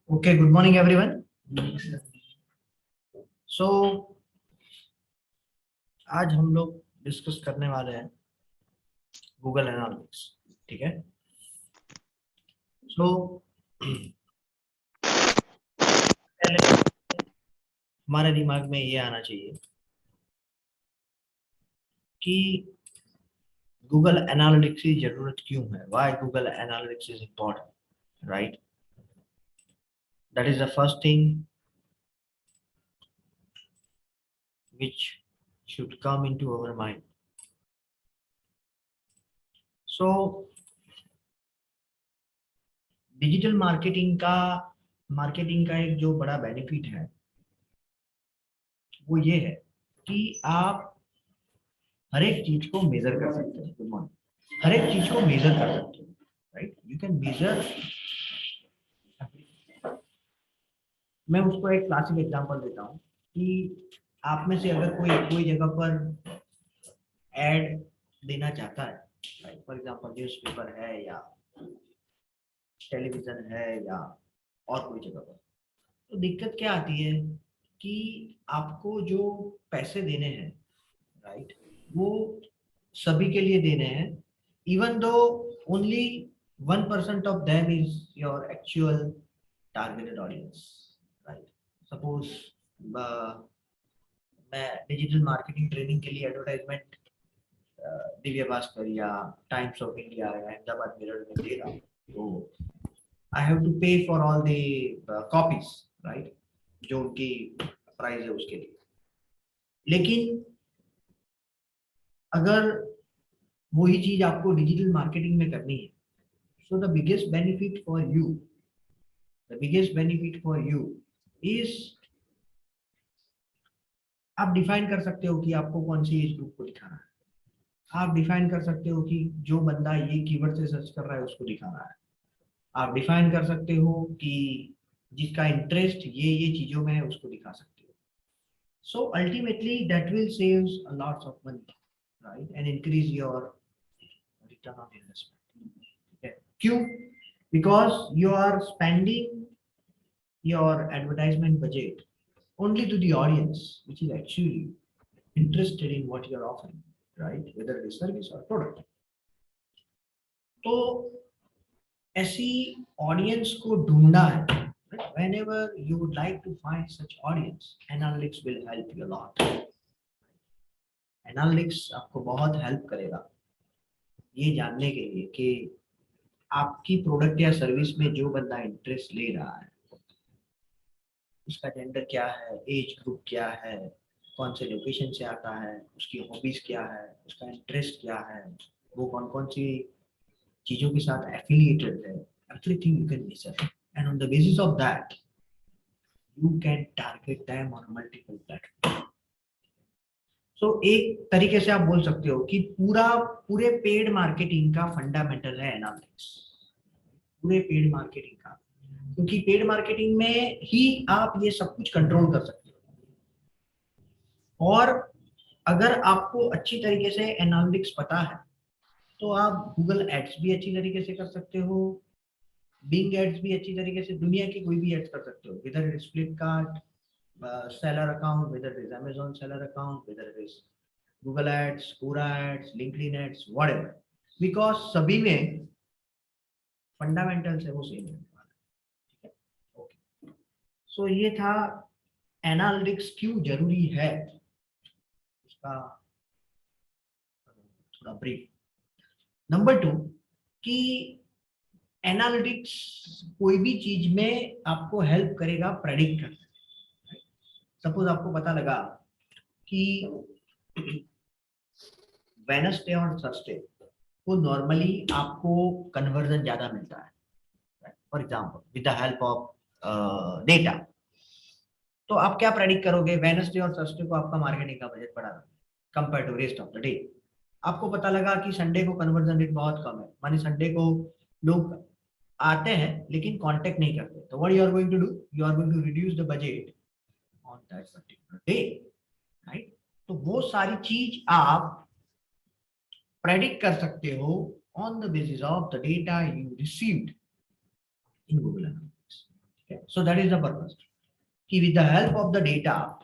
Okay, good morning everyone. So आज हम लोग डिस्कस करने वाले हैं गूगल एनालिटिक्स, ठीक है। सो पहले हमारे दिमाग में ये आना चाहिए कि गूगल एनालिटिक्स की जरूरत क्यों है, why Google analytics is important, right. That is the first thing which should come into our mind. So digital marketing का एक जो बड़ा बेनिफिट है वो ये है कि आप हर एक चीज को मेजर कर सकते हैं। Good morning. हर एक चीज को मेजर कर सकते हैं, राइट। You can major. मैं उसको एक क्लासिक एग्जांपल देता हूँ कि आप में से अगर कोई कोई जगह पर एड देना चाहता है, राइट, फॉर एग्जांपल न्यूज़पेपर है या टेलीविजन है या और कोई जगह पर, तो दिक्कत क्या आती है कि आपको जो पैसे देने हैं, राइट, वो सभी के लिए देने हैं, even though only 1% of them is your actual targeted audience, right. Suppose मैं डिजिटल मार्केटिंग ट्रेनिंग के लिए एडवर्टाइजमेंट दिव्य भास्कर या टाइम्स ऑफ इंडिया या अहमदाबाद मिरर में दे रहा हूँ, तो आई हैव टू पे for all the copies, right, जो उनकी प्राइस है उसके लिए। लेकिन अगर वही चीज आपको डिजिटल मार्केटिंग में करनी है, so the biggest benefit for you, the biggest benefit for you is आप डिफाइन कर सकते हो कि आपको कौन सी एज ग्रुप को दिखाना है। आप डिफाइन कर सकते हो कि जो बंदा ये कीवर्ड से सर्च कर रहा है उसको दिखाना है। आप डिफाइन कर सकते हो कि जिसका इंटरेस्ट ये चीजों में है उसको दिखा सकते हो। So ultimately that will saves a lots of money, right, and increase your return on investment. क्यों? Because you are spending your advertisement budget only to the audience which is actually interested in what you're offering, right, whether it is service or product. तो ऐसी audience को ढूंढना है। whenever you would like to find such audience, analytics will help you a lot. Analytics आपको बहुत help करेगा ये जानने के लिए कि आपकी प्रोडक्ट या सर्विस में जो बंदा इंटरेस्ट ले रहा है उसका जेंडर क्या है, एज ग्रुप क्या है, कौन से लोकेशन से आता है, उसकी हॉबीज क्या है, उसका इंटरेस्ट क्या है, वो कौन कौन सी चीजों के साथ एफिलिएटेड है। Everything you can measure and on the basis of that you can target them on multiple platform. So एक तरीके से आप बोल सकते हो कि पूरे पेड मार्केटिंग का फंडामेंटल है एनालिटिक्स, पूरे पेड मार्केटिंग का, क्योंकि पेड मार्केटिंग में ही आप ये सब कुछ कंट्रोल कर सकते हो। और अगर आपको अच्छी तरीके से एनालिटिक्स पता है तो आप गूगल एड्स भी अच्छी तरीके से कर सकते हो, बिंग एड्स भी अच्छी तरीके से, दुनिया की कोई भी एड्स कर सकते हो, whether it is Flipkart seller account, whether it is Amazon seller account, whether it is Google ads, Quora ads, LinkedIn ads, whatever, because सभी में फंडामेंटल्स है वो सेम है। ठीक है, ओके। सो ये था एनालिटिक्स क्यों जरूरी है, उसका थोड़ा ब्रीफ। नंबर 2 कि एनालिटिक्स कोई भी चीज में आपको हेल्प करेगा प्रेडिक्ट करने। सपोज आपको पता लगा कि वेडनेसडे और थर्सडे को नॉर्मली आपको कन्वर्जन ज्यादा मिलता है, for example with the help of data, तो आप क्या प्रेडिक्ट करोगे? वेडनेसडे और थर्सडे को आपका मार्केटिंग का बजट बढ़ा compare to rest of the day. आपको पता लगा कि संडे को कन्वर्जन रेट बहुत कम है, मानी संडे को लोग आते हैं लेकिन कांटेक्ट नहीं करते, तो what you are going to do, you are going to reduce the budget on that particular day, right. तो वो सारी चीज आप प्रेडिक्ट कर सकते हो on the basis of the data you received in Google Analytics. So that is the purpose. कि with the help of the data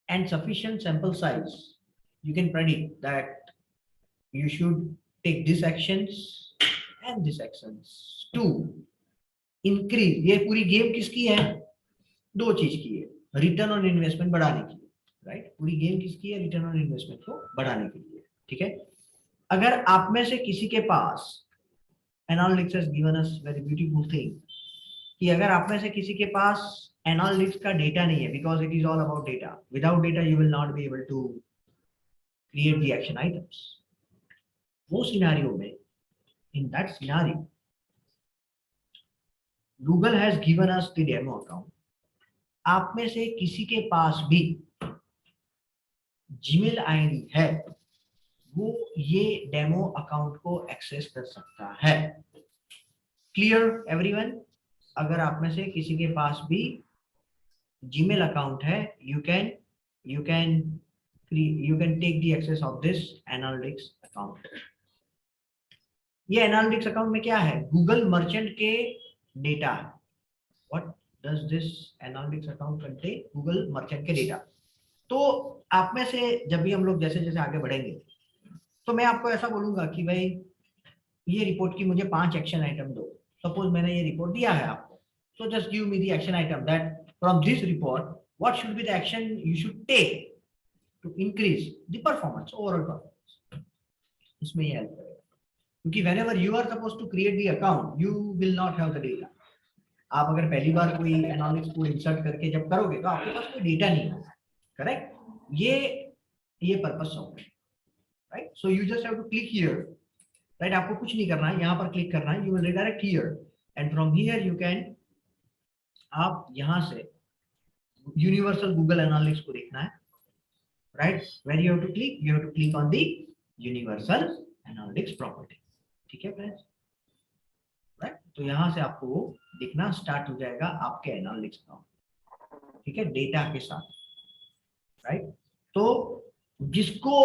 and sufficient sample size, you can predict that you should take these actions and these actions to increase. ये पूरी game किसकी है? दो चीज की है, return on investment बढ़ाने की, राइट? पूरी गेम किसकी है? रिटर्न ऑन इन्वेस्टमेंट को बढ़ाने के लिए, ठीक है? अगर आप में से किसी के पास, analytics has given us very beautiful thing, कि अगर आप में से किसी के पास एनालिटिक्स का डेटा नहीं है, because it is all about data, without data you will not be able to create the action items. वो सिनेरियो में, in that scenario, Google has given us the demo account. आप में से किसी के पास भी जीमेल आईडी है, वो ये डेमो अकाउंट को एक्सेस कर सकता है। Clear everyone? अगर आप में से किसी के पास भी जीमेल अकाउंट है, you can take the access of this analytics account। ये एनालिटिक्स अकाउंट में क्या है? गूगल मर्चेंट के डेटा है। What does this analytics account contain? Google merchant के डेटा। तो आप में से जब भी हम लोग जैसे जैसे आगे बढ़ेंगे, तो मैं आपको ऐसा बोलूंगा कि भाई ये रिपोर्ट की मुझे 5 एक्शन आइटम दो। सपोज मैंने ये रिपोर्ट दिया है आपको, so just give me the action item that from this report what should be the action you should take to increase the performance, overall performance। इसमें ये हेल्प करेगा, क्योंकि whenever you are supposed to create the account you will not have the data। आप अगर पहली बार कोई analytics को insert करके जब करोगे तो आपके पास कोई डेटा नहीं होगा, करेक्ट? ये पर्पस ऑफ है, right? So you just have to click here, right? आपको कुछ नहीं करना है, यहाँ पर क्लिक करना है, you will redirect here and from here you can, आप यहां से यूनिवर्सल गूगल एनालिटिक्स को देखना है, राइट? Where you have to click, you have to click on the universal analytics property, ठीक है फ्रेंड्स? राइट? तो यहां से आपको दिखना स्टार्ट हो जाएगा आपके एनालिटिक्स का, ठीक है, डेटा के साथ, राइट? तो जिसको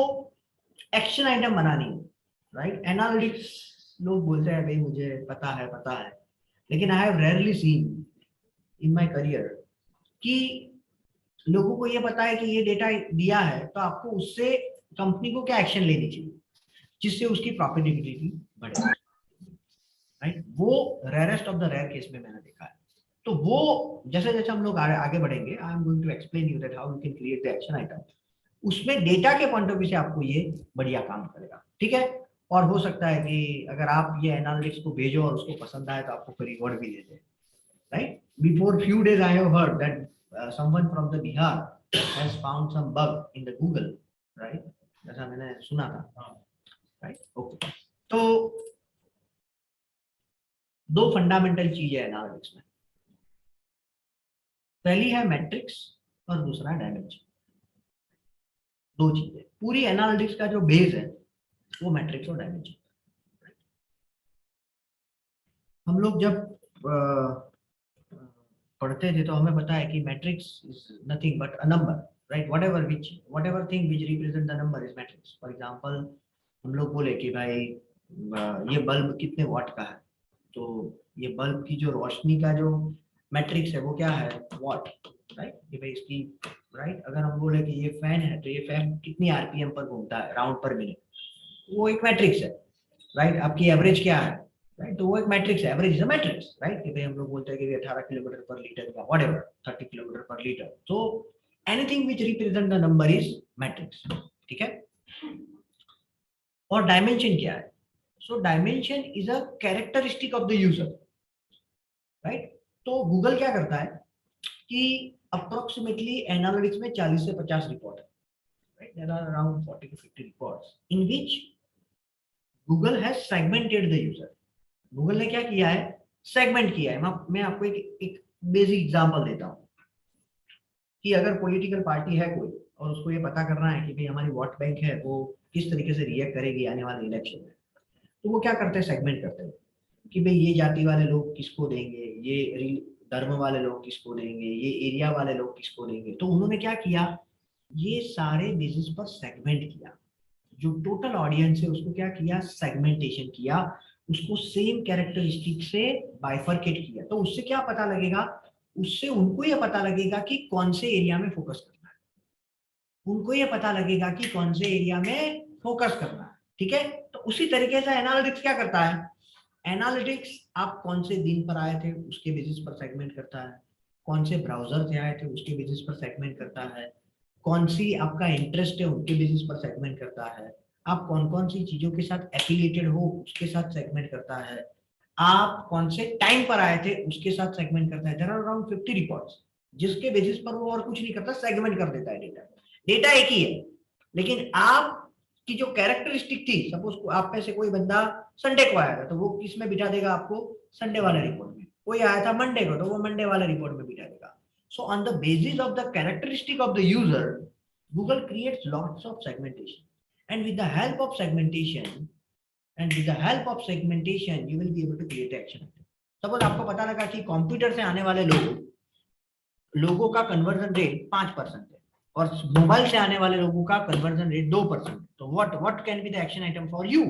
एक्शन आइटम बनानी है, राइट? एनालिटिक्स लोग बोलते हैं भाई मुझे पता है, लेकिन I have rarely seen in my career कि लोगों को ये पता है कि ये डेटा दिया है, तो आपको उससे कंपनी को क्या एक्शन लेनी चाहिए जिससे उसकी प्रॉफिटेबिलिटी बढ़े, राइट? वो rarest of the rare case में मैंने देखा है। तो वो जैसे जैसे हम लोग आगे बढ़ेंगे, I am going to explain you that how you can create the action item. उसमें डेटा के पॉइंट ऑफ व्यू से आपको ये बढ़िया काम करेगा, ठीक है? और हो सकता है कि अगर आप ये एनालिटिक्स को भेजो और उसको पसंद आए तो आपको कोई रिवॉर्ड भी दे दे, right? Before few days I have heard that someone from the Bihar has found some bug in the Google, right? जैसा मैंने सुना था, right? Okay. तो दो फंडामेंटल चीज है एनालिटिक्स में, पहली है मैट्रिक्स और दूसरा डायमेंशन। दो चीजें, पूरी एनालिटिक्स का जो बेस है वो मैट्रिक्स और डायमेंशन। हम लोग जब पढ़ते थे तो हमें पता है कि matrix is nothing but a number, right? whatever thing which represent the number is matrix। For example हम लोग बोले कि भाई ये बल्ब कितने वाट का है, तो ये बल्ब की जो रोशनी का जो मैट्रिक्स है वो क्या है? वाट, राइट? कि भाई इसकी, राइट? अगर हम बोले कि ये फैन है तो ये फैन कितनी आरपीएम पर घूमता है, राउंड पर मिनट, वो एक मैट्रिक्स है, राइट? आपकी एवरेज क्या है, राइट? तो वो एक मैट्रिक्स है, average is a matrix, right? कि भाई हम लोग बोलते हैं कि 18 किलोमीटर पर लीटर या व्हाटएवर 30 किलोमीटर पर लीटर, तो anything which represent the number is matrix, ठीक है? और डायमेंशन क्या है? So dimension is a characteristic of the user, right? तो गूगल क्या करता है कि अप्रोक्सीमेटली एनालिटिक्स में 40 से 50 रिपोर्ट है, right? There are around 40 to 50 reports in which Google has segmented the user. Google ने क्या किया है? सेगमेंट किया है। मैं आपको एक बेसिक एग्जांपल देता हूँ कि अगर पॉलिटिकल पार्टी है कोई और उसको ये पता करना है कि भाई हमारी वोट बैंक है वो किस तरीके से रिएक्ट करेगी आने वाले इलेक्शन में, तो वो क्या करते हैं? सेगमेंट करते हैं कि भाई ये जाति वाले लोग किसको देंगे, ये धर्म वाले लोग किसको देंगे, ये एरिया वाले लोग किसको देंगे। तो उन्होंने क्या किया? ये सारे बेसिस पर सेगमेंट किया, जो टोटल ऑडियंस है उसको क्या किया? सेगमेंटेशन किया, उसको सेम कैरेक्टरिस्टिक से बाइफरकेट किया। तो उससे क्या पता लगेगा उससे उनको ये पता लगेगा कि कौन से एरिया में फोकस करना है, उनको ये पता लगेगा कि कौन से एरिया में फोकस करना है। ठीक है, तो उसी तरीके से एनालिटिक्स क्या करता है, एनालिटिक्स आप कौन से दिन पर आए थे उसके बेसिस पर सेगमेंट करता है, कौन से ब्राउजर से आए थे उसके बेसिस पर सेगमेंट करता है, कौन सी आपका इंटरेस्ट है उनके बेसिस पर सेगमेंट करता है, आप कौन कौन सी चीजों के साथ एफिलिएटेड हो उसके साथ सेगमेंट करता है, आप कौन से टाइम पर आए थे उसके साथ सेगमेंट करता है। देयर आर अराउंड 50 रिकॉर्ड्स जिसके बेसिस पर वो और कुछ नहीं करता, सेगमेंट कर देता है डेटा। डेटा एक ही है, लेकिन आप की जो कैरेक्टरिस्टिक थी, सपोज आप में से कोई बंदा संडे को आया था तो वो किस में बिठा देगा आपको, संडे वाले रिपोर्ट में, कोई आया था मंडे को तो वो मंडे वाले रिपोर्ट में बिठा देगा। So on the basis of the characteristic of the user, Google creates lots of segmentation and with the help of segmentation you will be able to create action item. Suppose आपको पता लगा कि computer से आने वाले लोगों का conversion rate 5% है और मोबाइल से आने वाले लोगों का कन्वर्जन रेट 2%, तो what can be the action item for you.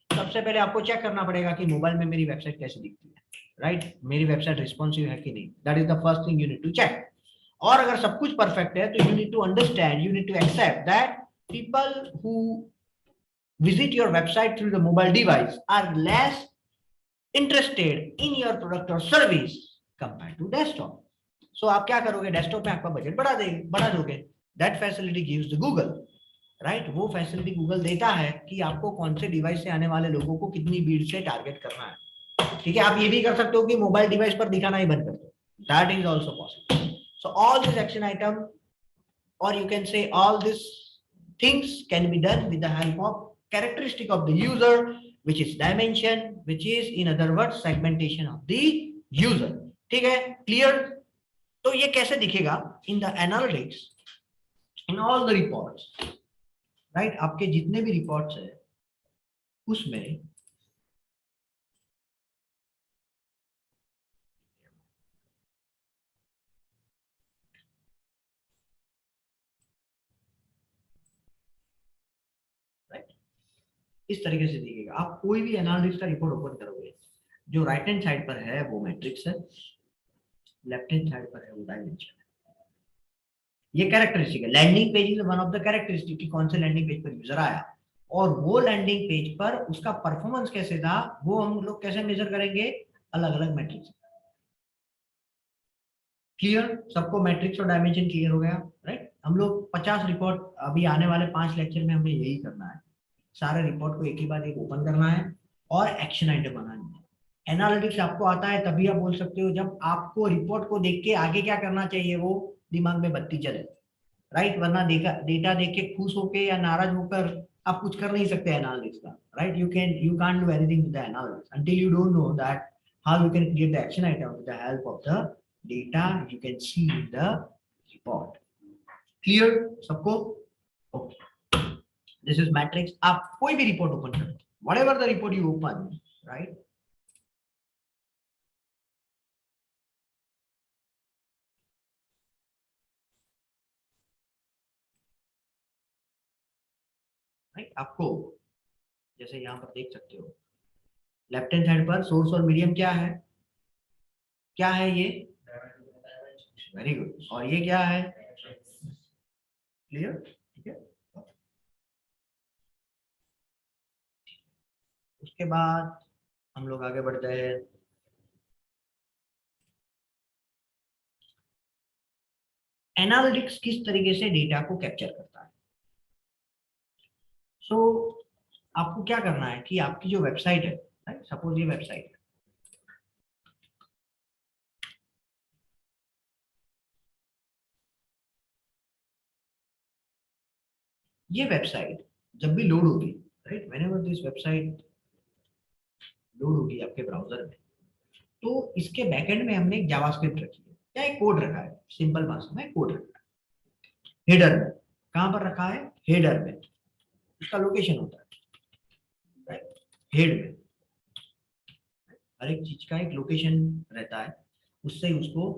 सबसे पहले आपको चेक करना पड़ेगा कि मोबाइल में मेरी वेबसाइट कैसी दिखती है, राइट, मेरी वेबसाइट रिस्पॉन्सिव है कि नहीं, that is the first thing you need to check. और अगर सब कुछ परफेक्ट है तो you need to understand, you need to accept that people who visit your website through the mobile device are less interested in your product or service compared to desktop. So आप क्या करोगे, desktop में आपका budget बढ़ा दोगे। That facility gives the Google, right? वो facility Google देता है कि आपको कौन से डिवाइस से आने वाले लोगों को कितनी भीड़ से टारगेट करना है। ठीक है, आप ये भी कर सकते हो कि मोबाइल डिवाइस पर दिखाना ही बंद कर दो, that is also possible. So all these action item, or you can say all these things can be done with the help of characteristic of the user, which is dimension, which is in other words segmentation of the user. ठीक है, clear. तो ये कैसे दिखेगा in the analytics, in all the reports, right, आपके जितने भी reports है उसमें इस तरीके से दिखेगा। आप कोई भी एनालिटिक्स का रिपोर्ट ओपन करोगे, जो राइट हैंड साइड पर है वो मैट्रिक्स है, लेफ्ट हैंड साइड पर है वो डायमेंशन है। ये कैरेक्टरिस्टिक है। Landing page is one of the characteristic कि कौन से लैंडिंग पेज पर यूजर आया और वो लैंडिंग पेज पर उसका परफॉर्मेंस कैसे था, वो हम लोग कैसे मेजर करेंगे, अलग अलग मैट्रिक्स। क्लियर, सबको मैट्रिक्स और डायमेंशन क्लियर हो गया, राइट। हम लोग 50 रिपोर्ट अभी आने वाले 5 लेक्चर में हमें यही करना है, सारे रिपोर्ट को एक ही बार एक ओपन करना है और एक्शन आइटम बनानी है। एनालिटिक्स आपको आता है तभी आप बोल सकते हो जब आपको रिपोर्ट को देख के आगे क्या करना चाहिए वो दिमाग में बत्ती चले, राइट, वरना डेटा देख के खुश होके या नाराज होकर आप कुछ कर नहीं सकते एनालिटिक्स का, right. You can't do anything with the analytics until you don't know that how you can create the action item with the help of the data you can see in the report. Clear सबको? Okay, this is matrix. आप कोई भी report open करो, whatever the report you open, right, right, आपको जैसे यहाँ पर देख सकते हो लेफ्ट हैंड साइड पर सोर्स और मीडियम क्या है, क्या है ये, वेरी गुड, और ये क्या है, क्लियर, ठीक है। उसके बाद हम लोग आगे बढ़ते हैं। एनालिटिक्स किस तरीके से डेटा को कैप्चर करता है। सो आपको क्या करना है कि आपकी जो वेबसाइट है, राइट, सपोज ये वेबसाइट है, ये वेबसाइट जब भी लोड होगी, right, whenever this website load होगी आपके ब्राउजर में, तो इसके बैकएंड में हमने एक जावास्क्रिप्ट रखी है या एक कोड रखा है, सिंपल भाषा में कोड रखा है हेडर में। कहां पर रखा है, हेडर में, इसका लोकेशन होता है, राइट, हेड में हर एक चीज का एक लोकेशन रहता है, उससे उसको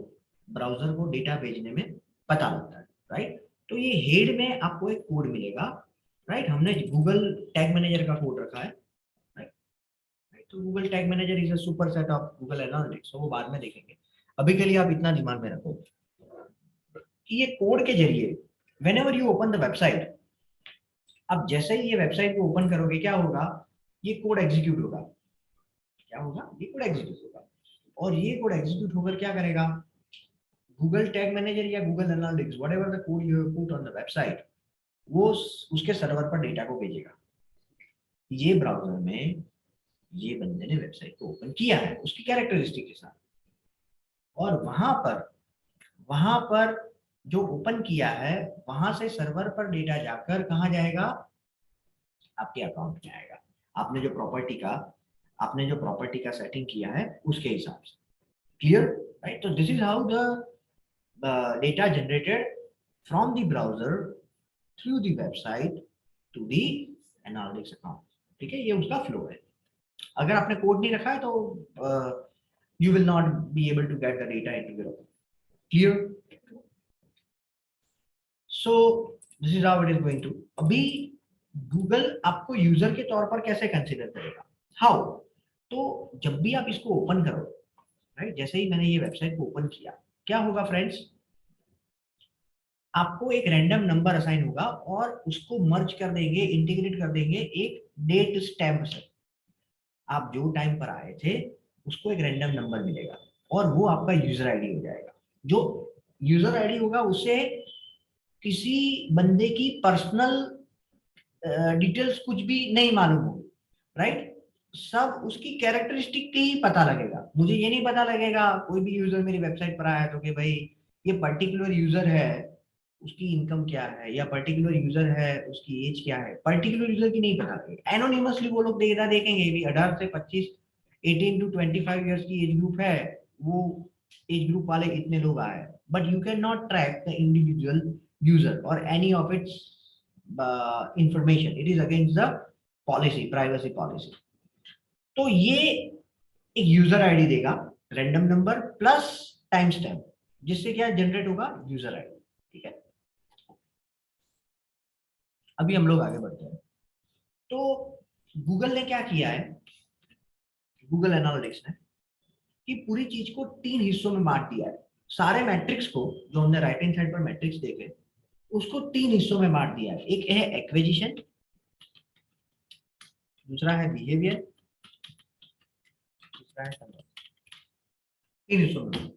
ब्राउजर को डेटा भेजने में पता लगता है, राइट। तो ये हेड में आपको एक कोड मिलेगा, राइट, हमने गूगल टैग मैनेजर का कोड रखा है, राइट। तो Google tag manager is a super set of Google analytics, वो बाद में देखेंगे। अभी के लिए आप इतना दिमाग में रखो कि ये कोड के जरिए whenever you open the website, अब जैसे ही ये वेबसाइट को ओपन करोगे क्या होगा, ये कोड एग्जीक्यूट होगा। क्या होगा, ये कोड एग्जीक्यूट होगा। और ये कोड एग्जीक्यूट होकर क्या करेगा, गूगल टैग मैनेजर या Google analytics whatever the code you have put on the website, वो उसके सर्वर पर डेटा को भेजेगा। ये ब्राउजर में ये बंदे ने वेबसाइट को ओपन किया है उसकी कैरेक्टरिस्टिक के साथ, और वहां पर जो ओपन किया है वहां से सर्वर पर डेटा जाकर कहाँ जाएगा, आपके अकाउंट में आएगा। आपने जो प्रॉपर्टी का सेटिंग किया है उसके हिसाब से। Clear, right? तो this is how the data generated from the browser through the website to the analytics account. ठीक है, ये उसका फ्लो है। अगर आपने कोड नहीं रखा है तो you will not be able to get the data into your account. Clear? So this is how it is going to. अभी गूगल आपको यूजर के तौर पर कैसे कंसीडर करेगा, हाउ? तो जब भी आप इसको ओपन करो, राइट, जैसे ही मैंने ये वेबसाइट को ओपन किया, क्या होगा फ्रेंड्स, आपको एक रैंडम नंबर असाइन होगा और उसको मर्ज कर देंगे, इंटीग्रेट कर देंगे एक डेट स्टैम्प से। आप जो टाइम पर आए थे उसको एक रैंडम नंबर मिलेगा और वो आपका यूजर आईडी हो जाएगा। जो यूजर आईडी होगा उसे किसी बंदे की पर्सनल डिटेल्स कुछ भी नहीं मालूम होगी, राइट? सब उसकी कैरेक्टरिस्टिक के ही पता लगेगा। मुझे ये नहीं पता लगेगा कोई भी यूजर मेरी वेबसाइट पर आया तो कि भाई ये पर्टिकुलर यूजर है, उसकी इनकम क्या है, या पर्टिकुलर यूजर है उसकी एज क्या है, पर्टिकुलर यूजर की नहीं पता लगेगा। एनोनिमसली वो लोग डेटा देखेंगे भी 18 से 25, 18 टू 25 ईयर्स की एज ग्रुप है, वो एज ग्रुप वाले इतने लोग आए, but you can not track the individual user और any of its information. It is against the policy, privacy policy. तो ये एक यूजर आईडी देगा, random number plus time stamp, जिससे क्या जनरेट होगा, यूजर आईडी। ठीक है, अभी हम लोग आगे बढ़ते हैं। तो गूगल ने क्या किया है, गूगल एनालिटिक्स ने, कि पूरी चीज को 3 हिस्सों में बांट दिया है। सारे मैट्रिक्स को, जो हमने राइट हैंड साइड पर मैट्रिक्स देखे, उसको 3 हिस्सों में बांट दिया है। एक है एक्विजिशन, दूसरा है बिहेवियर, तीसरा है कन्वर्जन। 3 हिस्सों में।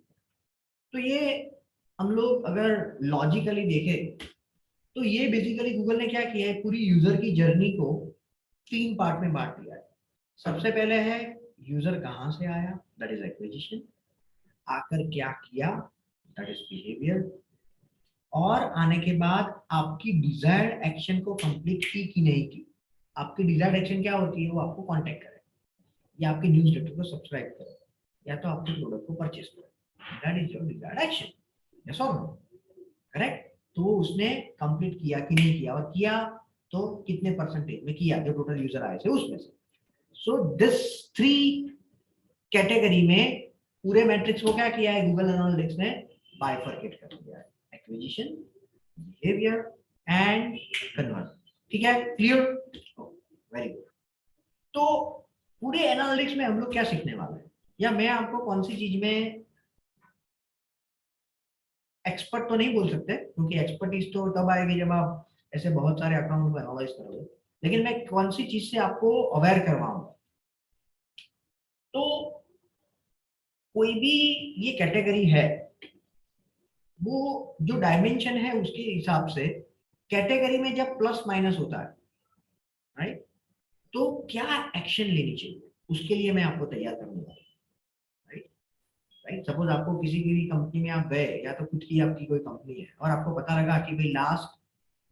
तो ये हम लोग अगर लॉजिकली देखें तो ये बेसिकली गूगल ने क्या किया है, पूरी यूजर की जर्नी को 3 पार्ट में बांट दिया है। सबसे पहले है यूजर कहां से आया, दैट इज एक्विजिशन, आकर क्या किया, दैट इज बिहेवियर, और आने के बाद आपकी डिजायर्ड एक्शन को कंप्लीट की कि नहीं की। आपकी डिजायर्ड एक्शन क्या होती है, वो आपको कांटेक्ट करे, या आपके न्यूज़लेटर को सब्सक्राइब करे, या तो आपके प्रोडक्ट को परचेज करे, that is your desired action. Yes और नो? करेक्ट? तो उसने कंप्लीट किया कि नहीं किया, और किया तो कितने परसेंटेज में किया, जो टोटल यूजर आए थे उसमें से। सो दिस 3 कैटेगरी में पूरे मैट्रिक्स को क्या किया है गूगल एनालिटिक्स ने, बाइफरकेट कर दिया है, एक्विजिशन, बिहेवियर एंड कन्वर्जन। ठीक है, क्लियर? Very good. तो पूरे एनालिटिक्स में हम लोग क्या सीखने वाले हैं, या मैं आपको कौन सी चीज में एक्सपर्ट तो नहीं बोल सकते, क्योंकि एक्सपर्टीज तो तब आएगी जब आप ऐसे बहुत सारे अकाउंट को एनालाइज करोगे, लेकिन मैं कौन सी चीज से आपको अवेयर करवाऊंगा। तो कोई भी ये कैटेगरी है, वो जो डायमेंशन है उसके हिसाब से कैटेगरी में जब प्लस माइनस होता है, राइट, तो क्या एक्शन लेनी चाहिए, उसके लिए मैं आपको तैयार करूंगा। राइट, राइट, सपोज आपको किसी की भी कंपनी में आप गए, या तो खुद की आपकी कोई कंपनी है और आपको पता लगा कि भाई लास्ट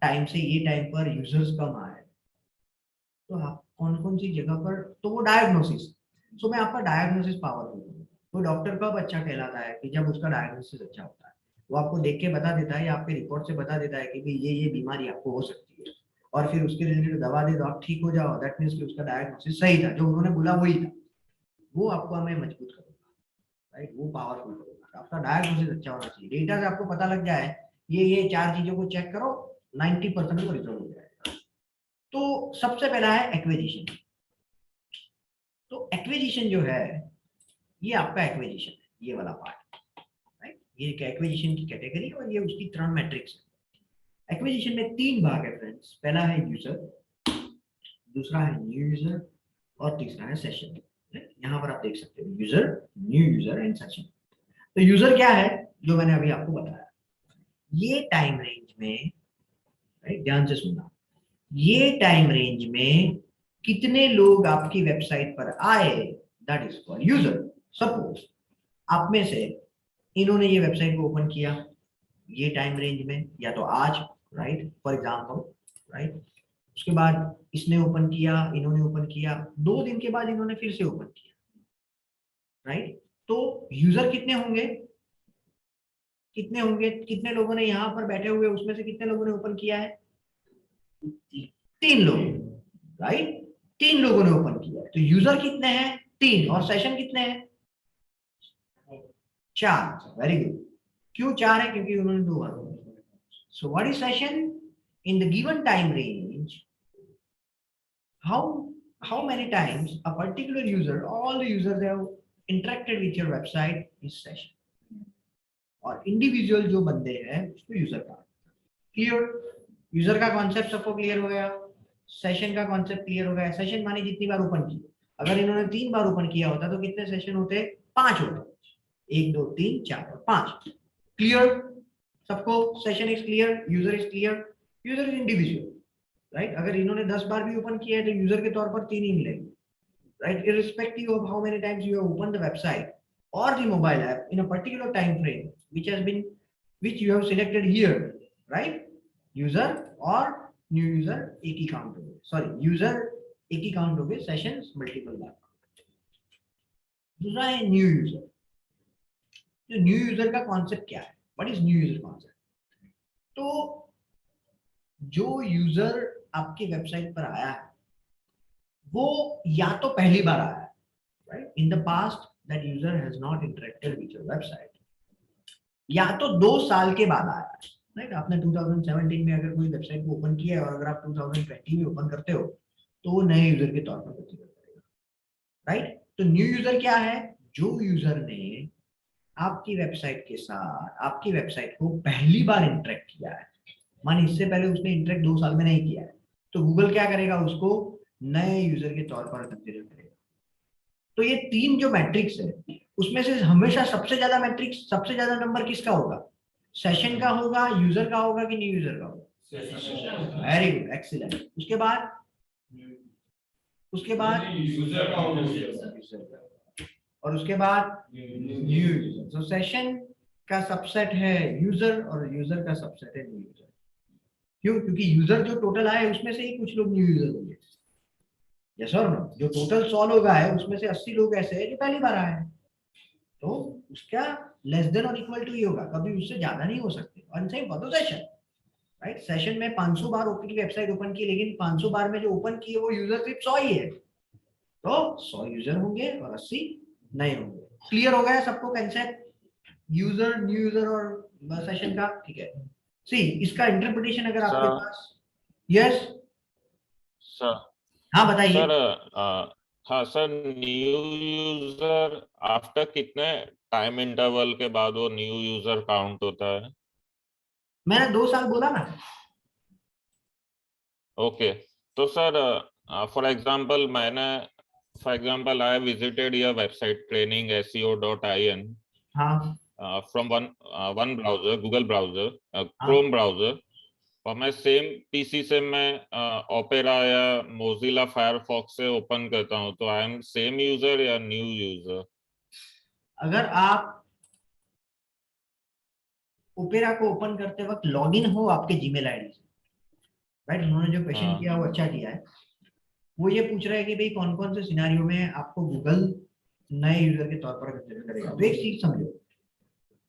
टाइम से ये टाइम पर यूजर्स कम आए, तो आप कौन कौन सी जगह पर, तो वो डायग्नोसिस। सो मैं आपका डायग्नोसिस पावर दूंगा। तो डॉक्टर कब अच्छा कहलाता है, कि जब उसका डायग्नोसिस अच्छा होता है। वो आपको देख के बता देता है या आपके रिपोर्ट से बता देता है कि भाई ये बीमारी आपको हो सकती है, और फिर उसके रिलेटेड दवा दे दो, आप ठीक हो जाओ, दैट मीन्स कि उसका डायग्नोसिस सही था, जो उन्होंने बोला वही था। वो आपको हमें मजबूत करेगा, राइट, वो पावरफुल करेगा। आपका डायग्नोसिस अच्छा होना चाहिए, डेटा से आपको पता लग जाए ये 4 चीजों को चेक करो, 90% को रिजल्ट हो जाएगा। तो सबसे पहला है एक्विजिशन। तो एक्विजिशन जो है, ये आपका एक्विजिशन है, ये वाला पार्ट। ये एक एक्विजिशन की कैटेगरी और ये उसकी 3 मैट्रिक्स है। एक्विजिशन में 3 भाग है फ्रेंड्स। पहला है यूजर, दूसरा है न्यू यूजर और तीसरा है सेशन। यहाँ पर आप देख सकते हो user, new user and session. तो यूजर क्या है, जो मैंने अभी आपको बताया, ये टाइम रेंज में, ध्यान से सुनना, ये टाइम रेंज में कितने लोग आपकी वेबसाइट पर आए, that is called user. Suppose आप में से इन्होंने ये वेबसाइट को ओपन किया ये टाइम रेंज में, या तो आज, राइट, फॉर एग्जांपल, राइट, उसके बाद इसने ओपन किया, इन्होंने ओपन किया, 2 दिन के बाद इन्होंने फिर से ओपन किया, राइट। तो यूजर कितने होंगे, कितने होंगे, कितने लोगों ने यहाँ पर बैठे हुए उसमें से कितने लोगों ने ओपन किया है, 3 लोग, राइट, 3 लोगों ने ओपन किया है। तो यूजर कितने हैं, 3, और सेशन कितने हैं, 4। Very good. क्यों 4 है, क्योंकि उन्होंने 2 बार। So what is session in the given time range, how many times a particular user, all the users have interacted with your website is session, और इंडिविजुअल जो बंदे हैं उसको यूजर का। क्लियर, यूजर का कॉन्सेप्ट सबको क्लियर हो गया, सेशन का कॉन्सेप्ट क्लियर हो गया। सेशन माने जितनी बार ओपन की, अगर इन्होंने 3 बार ओपन किया होता तो कितने सेशन होते, 5 होते, 1 2 3 4 और 5। क्लियर सबको, session is clear, user is clear, user is individual, right. अगर इन्होंने 10 बार भी ओपन किया है तो यूजर के तौर पर 3 ही मिलेंगे, right, irrespective of how many times you have opened the website or the mobile app in a particular time frame which you have selected here, right, user or new user एक ही count होंगे, sorry user एक ही count होंगे, sessions multiple बार। दूसरा है new user. तो new user का concept क्या है, what is new user concept? तो जो यूजर आपकी वेबसाइट पर आया है वो या तो पहली बार आया है, right, in the past that user has not interacted with your website, या तो 2 साल के बाद आया है, राइट। आपने 2017 में अगर कोई वेबसाइट को ओपन किया है और अगर आप 2020 में ओपन करते हो तो वो नए यूजर के तौर पर कंसीडर करेगा, राइट। तो न्यू यूजर क्या है, जो यूजर ने आपकी वेबसाइट के साथ आपकी वेबसाइट को पहली बार इंटरेक्ट किया है, मान इससे पहले उसने इंटरेक्ट 2 साल में नहीं किया है, तो गूगल क्या करेगा, उसको नए यूजर के तौर पर कंसीडर करेगा। तो ये 3 जो मैट्रिक्स है उसमें से हमेशा सबसे ज्यादा मैट्रिक्स, सबसे ज्यादा नंबर किसका होगा, सेशन का होगा, यूजर का होगा कि न्यू यूजर का होगा? Very good, excellent. उसके बाद यूजर का होगा, और उसके बाद न्यू यूजर। तो सेशन का सबसेट है यूजर और यूजर का सबसेट है न्यू यूजर। क्यों? क्योंकि यूजर जो टोटल आए उसमें से ही कुछ लोग न्यू यूजर होंगे, यस और नो। जो टोटल 100 लोग आए उसमें से 80 लोग ऐसे हैं जो पहली बार आए, तो उसका लेस देन और इक्वल टू ही होगा, कभी उससे ज्यादा नहीं हो सकते। और same for the session, right. Session में 500 बार ओपन की वेबसाइट ओपन की, लेकिन 500 बार में जो ओपन किए वो यूजर सिर्फ 100 ही है, तो 100 यूजर होंगे और 80 नए होंगे। क्लियर हो गया सबको कंसेप्ट यूजर, न्यू यूजर और सेशन का? ठीक है। सी इसका इंटरप्रिटेशन अगर आपके पास, यस सर, हाँ बताइए सर, हाँ सर, न्यू यूजर आफ्टर कितने टाइम इंटरवल के बाद वो न्यू यूजर काउंट होता है? मैंने 2 साल बोला ना। ओके, तो sir for example I visited your website training.seo.in हाँ from one browser, Google browser, हाँ क्रोम ब्राउजर, और मैं सेम पीसी से मैं ओपेरा या मोजिला फायरफॉक्स से ओपन करता हूँ, तो आई एम सेम यूजर या न्यू यूजर? अगर आप ओपेरा को ओपन करते वक्त लॉगिन हो आपके जीमेल आईडी से, राइट, उन्होंने जो क्वेश्चन हाँ। किया वो अच्छा किया है। वो ये पूछ रहा है कि भाई कौन कौन से सिनेरियो में आपको गूगल नए यूजर के तौर पर कंसीडर करेगा। तो एक चीज समझो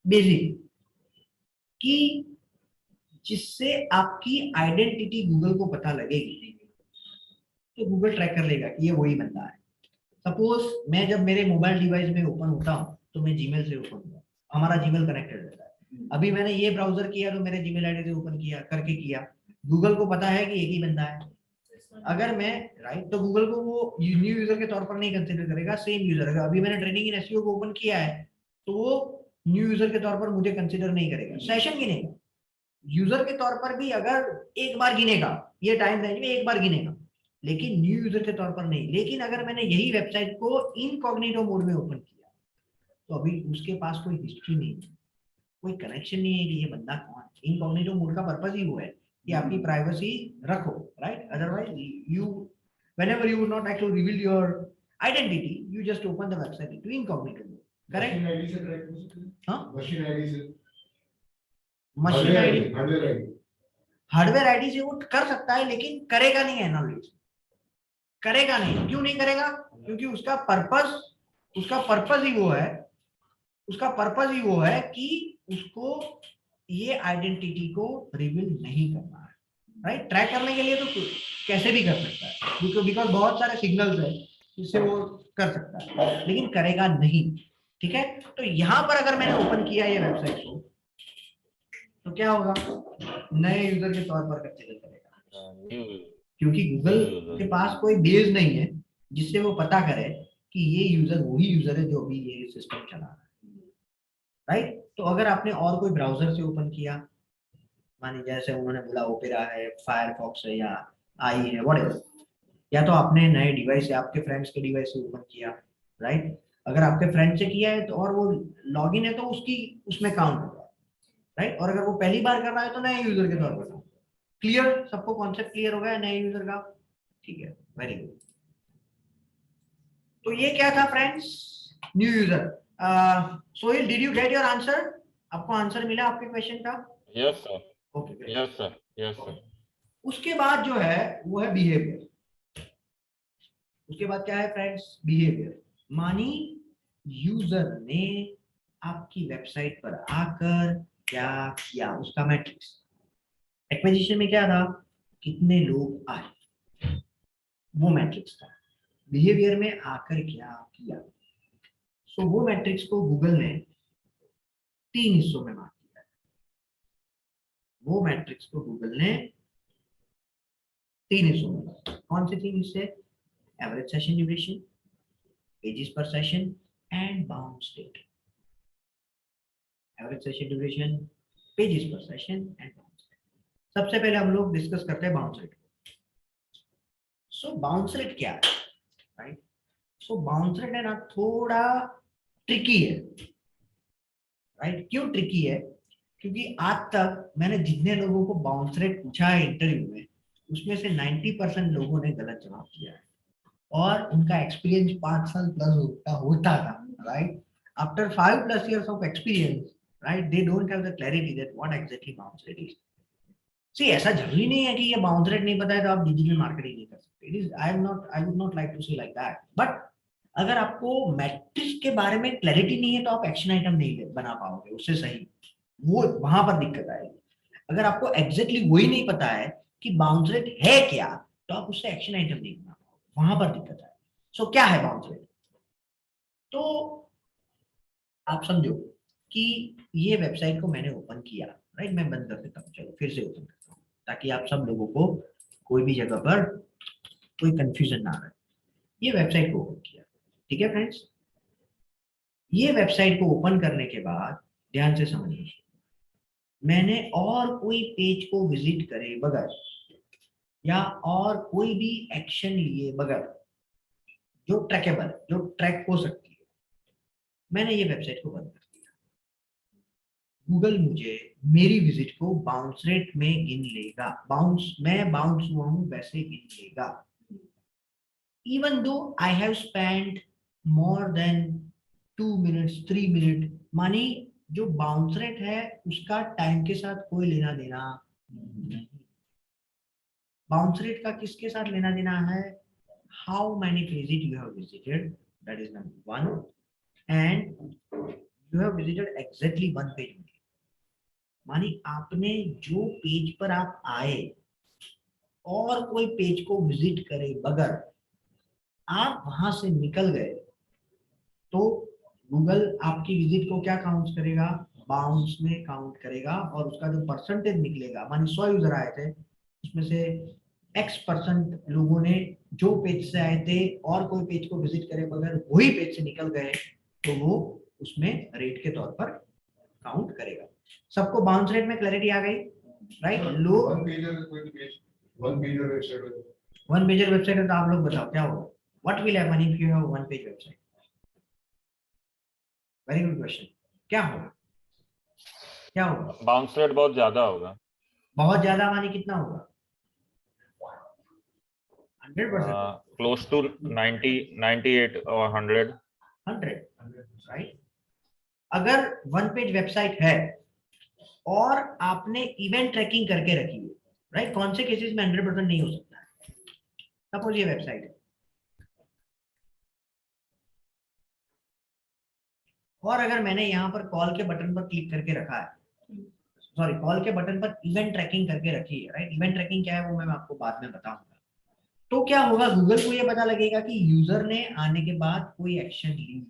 बेसिक, कि जिससे आपकी आइडेंटिटी गूगल को पता लगेगी तो गूगल ट्रैक कर लेगा कि ये वही बंदा है। सपोज मैं जब मेरे मोबाइल डिवाइस में ओपन होता हूँ तो मैं जीमेल से ओपन हुआ, हमारा जीमेल कनेक्टेड रहता है। अभी मैंने ये ब्राउजर किया तो मेरे जीमेल आईडी से ओपन किया करके किया, गूगल को पता है कि एक ही बंदा है। अगर मैं, राइट, तो गूगल को वो न्यू यूजर के तौर पर नहीं कंसीडर करेगा, सेम यूजर। अगर अभी मैंने ट्रेनिंग इन एसईओ को ओपन किया है तो वो न्यू यूजर के तौर पर मुझे कंसिडर नहीं करेगा, सेशन गिनेगा। यूजर के तौर पर भी अगर एक बार गिनेगा, ये टाइम रेंज में एक बार गिनेगा, लेकिन न्यू यूजर के तौर पर नहीं। लेकिन अगर मैंने यही वेबसाइट को इनकॉग्निटो मोड में ओपन किया तो अभी उसके पास कोई हिस्ट्री नहीं है, कोई कनेक्शन नहीं है कि ये बंदा कौन है। इनकॉग्निटो मोड का पर्पस ही वो है कि आपकी प्राइवेसी रखो, right? Otherwise you whenever you would not like to reveal your identity, you just open the website into incognito mode, correct? Machine ID से ट्रैक हो सकते हैं। हाँ, मशीन आईडी से, machine ID, hardware ID, hardware ID से वो कर सकता है, लेकिन करेगा नहीं एनालिसिस, करेगा नहीं। क्यों नहीं करेगा? क्योंकि उसका पर्पस ही वो है, उसका पर्पस ही वो है कि उसको ये आइडेंटिटी को रिवील नहीं करना है, राइट? ट्रैक करने के लिए तो कैसे भी कर सकता है, बिकॉज बहुत सारे सिग्नल्स है जिससे वो कर सकता है, लेकिन करेगा नहीं, ठीक है? तो यहां पर अगर मैंने ओपन किया ये वेबसाइट को तो क्या होगा? नए यूजर के तौर पर कंसीडर करेगा, क्योंकि गूगल के पास कोई बेस नहीं है जिससे वो पता करे कि ये यूजर वही यूजर है जो अभी ये सिस्टम चला रहा है, राइट? तो अगर आपने और कोई ब्राउजर से ओपन किया, मानिए जैसे उन्होंने बोला ओपेरा है, फायरफॉक्स है, या आई है, व्हाटएवर, या तो आपने नए डिवाइस या आपके फ्रेंड्स के डिवाइस से ओपन किया, राइट? अगर आपके फ्रेंड से किया है तो और वो लॉगिन है तो उसकी उसमें काउंट होगा, राइट? और अगर वो पहली बार कर रहा है तो नए यूजर के तौर पर। क्लियर? सबको कॉन्सेप्ट क्लियर हो गया नए यूजर का? ठीक है, वेरी गुड। तो ये क्या था friends, new user. Sohil, did you get your answer? आपको आंसर मिला आपके क्वेश्चन का? Yes sir, okay, yes sir, yes sir. उसके बाद जो है वो है बिहेवियर। उसके बाद क्या है फ्रेंड्स? बिहेवियर। मानी यूजर ने आपकी वेबसाइट पर आकर क्या किया, उसका मैट्रिक्स। एक्विजिशन में क्या था? कितने लोग आए, वो मैट्रिक्स था। बिहेवियर में आकर क्या किया, सो वो मैट्रिक्स को गूगल ने 3 हिस्सों में बांट दिया है। वो मैट्रिक्स को गूगल ने 3 हिस्सों में बांटा। कौन से 3 हिस्से? एवरेज सेशन ड्यूरेशन, पेजेस पर session and bounce rate. Average session duration, pages पर सेशन एंड बाउंस रेट। सबसे पहले हम लोग डिस्कस करते हैं bounce rate. So bounce rate क्या है, राइट? सो बाउंस रेट है ना, थोड़ा ट्रिकी है, राइट? क्यों ट्रिकी है? क्योंकि आज तक मैंने जितने लोगों को बाउंस रेट पूछा है इंटरव्यू में, उसमें से 90% लोगों ने गलत जवाब दिया है, और उनका एक्सपीरियंस 5 साल प्लस का होता था, right? After 5+ years of experience, right, they don't have the clarity that what exactly bounce rate is. See, ऐसा जरूरी नहीं है कि ये बाउंस रेट नहीं पता है तो आप डिजिटल मार्केटिंग नहीं कर सकते। It is, I would not like to say like that. But अगर आपको मैट्रिक्स के बारे में क्लैरिटी नहीं है तो आप एक्शन आइटम नहीं बना पाओगे उससे सही, वो वहां पर दिक्कत आएगी। अगर आपको एग्जैक्टली वही नहीं पता है कि बाउंस रेट है क्या, तो आप उससे एक्शन आइटम नहीं बना पाओगे, वहां पर दिक्कत आएगी। सो क्या है बाउंस रेट? तो आप समझो कि ये वेबसाइट को मैंने ओपन किया, राइट? मैं बंद कर देता हूँ, चलो फिर से ओपन करता हूँ ताकि आप सब लोगों को कोई भी जगह पर कोई कंफ्यूजन ना रहे। ये वेबसाइट को ओपन किया, ठीक है फ्रेंड्स? ये वेबसाइट को ओपन करने के बाद ध्यान से समझिए, मैंने और कोई पेज को विजिट करे बगैर या और कोई भी एक्शन लिए बगैर, जो ट्रैकेबल, जो ट्रैक हो सकती है, मैंने ये वेबसाइट को बंद कर दिया। गूगल मुझे मेरी विजिट को बाउंस रेट में गिन लेगा, मैं बाउंस हुआ हूं वैसे गिन लेगा, even though I have spend more than 2 minutes 3 minutes। मानी जो बाउंस रेट है उसका टाइम के साथ कोई लेना देना नहीं। बाउंस रेट का किसके साथ लेना देना है? How many pages you have visited, that is number 1, and you have visited exactly 1 page. मानी आपने जो पेज पर आप आए और कोई पेज को विजिट करे बगैर आप वहां से निकल गए तो गूगल आपकी विजिट को क्या काउंट करेगा? बाउंस में काउंट करेगा, और उसका जो परसेंटेज निकलेगा, मानी 100 यूजर आए थे, उसमें से X% लोगों ने जो पेज से आए थे और कोई पेज को विजिट करे बगैर वही पेज से निकल गए, तो वो उसमें रेट के तौर पर काउंट करेगा। सबको बाउंस रेट में क्लैरिटी आ गई, right? Low One pager is going to be one pager website. One pager website है तो आप लोग बताओ क्या होगा? What will happen if you have one page website? Very good question. क्या होगा? क्या होगा? बाउंस रेट बहुत ज्यादा होगा। बहुत ज्यादा माने कितना होगा? 100%, क्लोज टू 90, 98 और 100। 100, राइट? अगर वन पेज वेबसाइट है और आपने इवेंट ट्रैकिंग करके रखी है, राइट? कौन से केसेस में 100% नहीं हो सकता है? सपोज ये वेबसाइट है और अगर मैंने यहाँ पर कॉल के बटन पर क्लिक करके रखा है, सॉरी, कॉल के बटन पर इवेंट ट्रैकिंग करके रखी है, राइट? इवेंट ट्रैकिंग क्या है वो मैं आपको बाद में बताऊंगा। तो क्या होगा? गूगल को ये पता लगेगा कि यूजर ने आने के बाद कोई एक्शन ली है,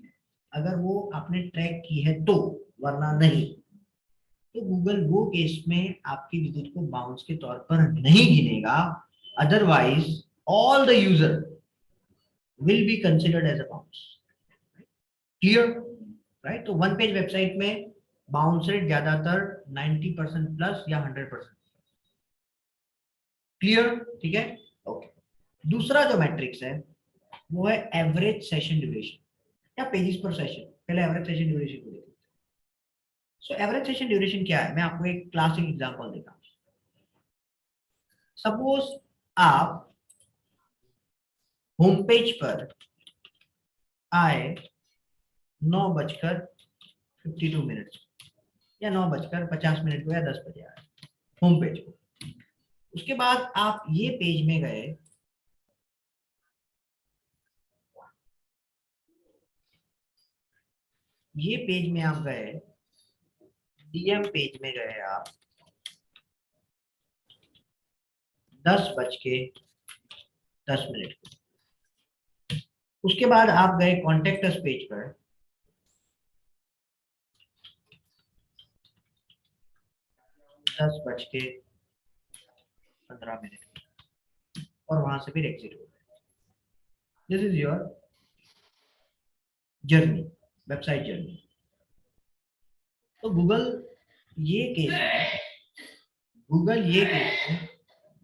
अगर वो आपने ट्रैक की है तो, वरना नहीं। तो गूगल वो केस में आपकी विजिट को बाउंस के तौर पर नहीं गिनेगा, otherwise all the user will be considered as a bounce. Clear, right? तो वन पेज वेबसाइट में बाउंस रेट ज्यादातर 90% प्लस या 100%। क्लियर? ठीक है, ओके। दूसरा जो मैट्रिक्स है वो है एवरेज सेशन ड्यूरेशन या पेजेस पर सेशन। पहले एवरेज सेशन ड्यूरेशन को देखते हैं। सो एवरेज सेशन ड्यूरेशन क्या है? मैं आपको एक क्लासिक एग्जांपल देता हूं। सपोज आप होम पेज पर आए 9:52 या 9:50 को या 10 बजे आए होम पेज को। उसके बाद आप ये पेज में गए, ये पेज में आप गए, डीएम पेज में गए आप 10:10 को। उसके बाद आप गए कॉन्टेक्ट अस पेज पर 10:15 और वहां से फिर एग्जिट हो गए। This is your journey, website journey. तो गूगल ये केस में,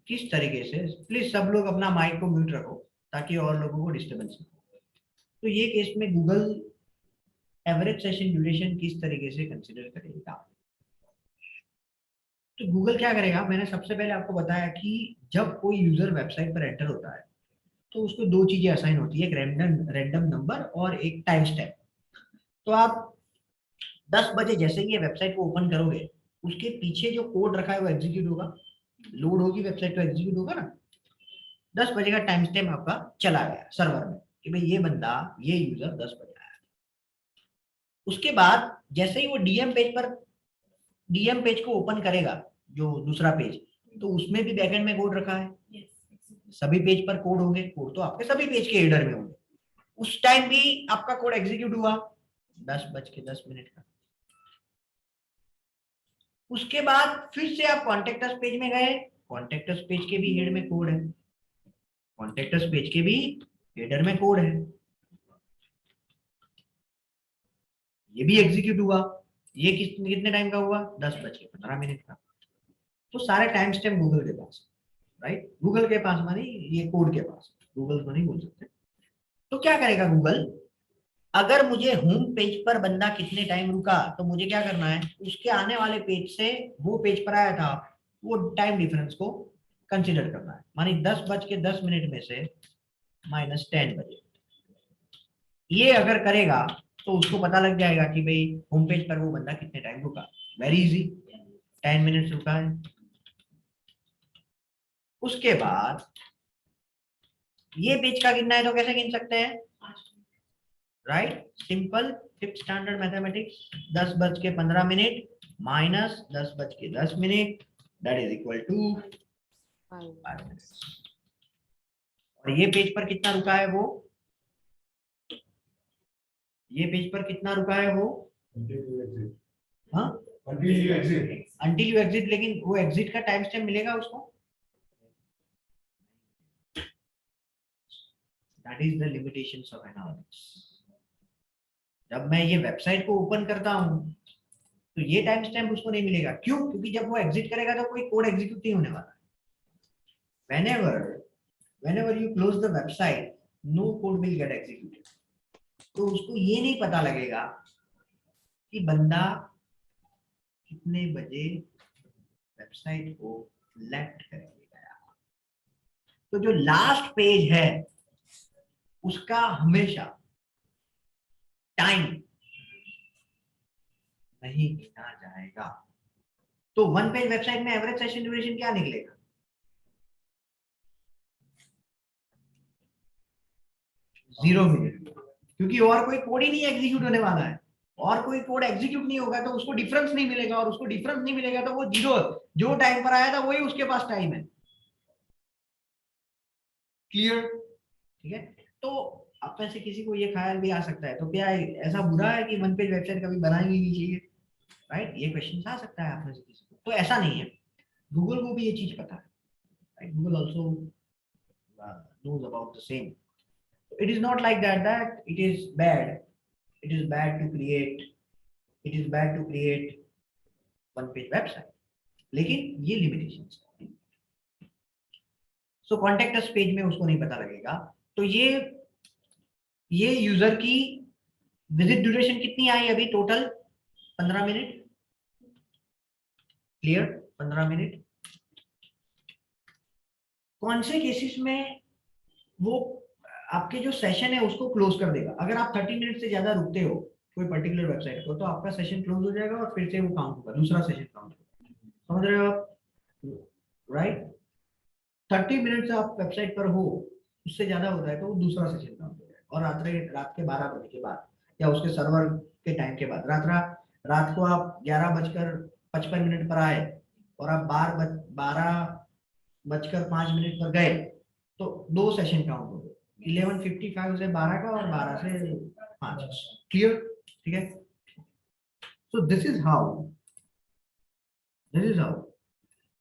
किस तरीके से, प्लीज सब लोग अपना माइक को म्यूट रखो ताकि और लोगों को डिस्टर्बेंस ना हो। तो ये केस में गूगल एवरेज सेशन ड्यूरेशन किस तरीके से कंसिडर करेगा? तो गूगल क्या करेगा? मैंने सबसे पहले आपको बताया कि जब कोई यूजर वेबसाइट पर एंटर होता है तो उसको दो चीजें असाइन होती है, एक रैंडम नंबर और एक टाइम स्टैम्प। तो आप 10 बजे जैसे ही ये वेबसाइट को ओपन करोगे, उसके पीछे जो कोड रखा है वो एग्जीक्यूट होगा, लोड होगी वेबसाइट तो एग्जीक्यूट होगा ना। 10 बजे का टाइम स्टैम्प आपका चला गया सर्वर में कि भाई ये बंदा, ये यूजर 10 बजे आया। उसके बाद जैसे ही वो डीएम पेज को ओपन करेगा, जो दूसरा पेज, तो उसमें भी बैकएंड में कोड रखा है। सभी पेज पर कोड होंगे, कोड तो आपके सभी पेज के हेडर में होंगे। उस टाइम भी आपका कोड एग्जीक्यूट हुआ 10:10 का। उसके बाद फिर से आप कॉन्टेक्ट अस पेज में गए, कॉन्टेक्ट अस पेज के भी हेड में कोड है, कॉन्टेक्ट अस पेज के भी हेडर में कोड है, ये भी एग्जीक्यूट हुआ। ये कितने टाइम का हुआ? 10:15 का। तो सारे टाइम स्टैम्प गूगल के पास, राइट? गूगल के पास माने ये कोड के पास, गूगल को नहीं बोल सकते। तो क्या करेगा गूगल? अगर मुझे होम पेज पर बंदा कितने टाइम रुका तो मुझे क्या करना है, उसके आने वाले पेज से वो पेज पर आया था वो टाइम डिफरेंस को कंसिडर करना है। मानी 10:10 में से -10 बजे ये अगर करेगा तो उसको पता लग जाएगा कि भाई होम पेज पर वो बंदा कितने टाइम रुका। वेरी इजी, 10 मिनट्स रुका है। उसके बाद ये पेज का गिनना है तो कैसे गिन सकते हैं? Right, simple, fifth standard mathematics. 10:15 minus 10:10 that is equal to 5 minutes. और ये पेज पर कितना रुका है वो? ये पेज पर कितना रुका है वो? हाँ, अंटिल यू एग्जिट। लेकिन वो एग्जिट का टाइम स्टैम्प मिलेगा उसको? That is the limitations of analytics. जब मैं ये वेबसाइट को ओपन करता हूं तो ये टाइम स्टैम्प उसको नहीं मिलेगा। क्यों? क्योंकि जब वो एग्जिट करेगा तो कोई कोड एग्जीक्यूट नहीं होने वाला। whenever you close the website, no code will get executed। तो उसको ये नहीं पता लगेगा कि बंदा कितने बजे वेबसाइट को लेफ्ट करके गया। तो जो लास्ट पेज है उसका हमेशा टाइम नहीं गिना जाएगा। तो वन पेज वेबसाइट में एवरेज सेशन ड्यूरेशन क्या निकलेगा? 0 मिनट, क्योंकि और कोई कोड ही नहीं एग्जीक्यूट होने वाला है। और कोई कोड एग्जीक्यूट नहीं होगा तो उसको डिफरेंस नहीं मिलेगा, और उसको डिफरेंस नहीं मिलेगा तो वो 0, जो टाइम पर आया था वही उसके पास टाइम है। क्लियर? ठीक है। तो आप में से किसी को ये ख्याल भी आ सकता है, तो क्या ऐसा बुरा है कि वन पेज वेबसाइट कभी बनानी नहीं चाहिए? राइट, ये क्वेश्चन आ सकता है आप में से किसी को। तो ऐसा नहीं है, गूगल को भी ये चीज पता है। Right, Google also knows about the same। It is not like that it is bad to create one page website, लेकिन ये लिमिटेशंस है। सो कॉन्टेक्ट अस पेज में उसको नहीं पता लगेगा। तो ये यूजर की विजिट ड्यूरेशन कितनी आई अभी टोटल? 15 मिनट। क्लियर? 15 मिनट। कौन से केसेस में वो आपके जो सेशन है उसको क्लोज कर देगा? अगर आप 30 मिनट से ज्यादा रुकते हो कोई पर्टिकुलर वेबसाइट को, तो आपका सेशन क्लोज हो जाएगा और फिर से वो काउंट होगा, दूसरा सेशन काउंट होगा। समझ रहे हो आप? राइट, 30 मिनट से आप वेबसाइट पर हो, उससे ज्यादा होता है तो वो दूसरा सेशन काउंट हो जाएगा। और रात के 12 बजे के बाद या उसके सर्वर के टाइम के बाद, रात को आप 11:55 पर आए और आप 12:05 पर गए, तो 2 सेशन काउंट हो गए, 11:55 से 12 का और 12 से 5। क्लियर? ठीक है। So this is how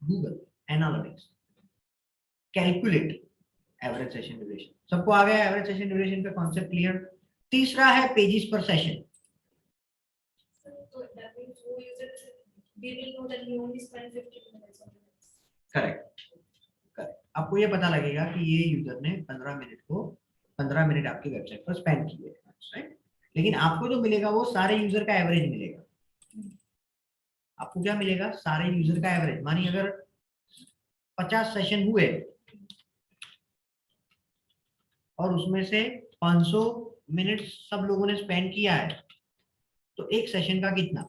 Google analytics calculate average session duration. सबको आ गया एवरेज सेशन ड्यूरेशन का कॉन्सेप्ट? क्लियर? तीसरा है पेजेस पर सेशन। करेक्ट। आपको ये पता लगेगा कि ये यूजर ने 15 मिनट आपकी वेबसाइट पर स्पेंड किए, राइट? लेकिन आपको जो मिलेगा वो सारे यूजर का एवरेज मिलेगा। आपको क्या मिलेगा? सारे यूजर का एवरेज। मानिए अगर 50 सेशन हुए और उसमें से 500 मिनट सब लोगों ने स्पेंड किया है, तो एक सेशन का कितना?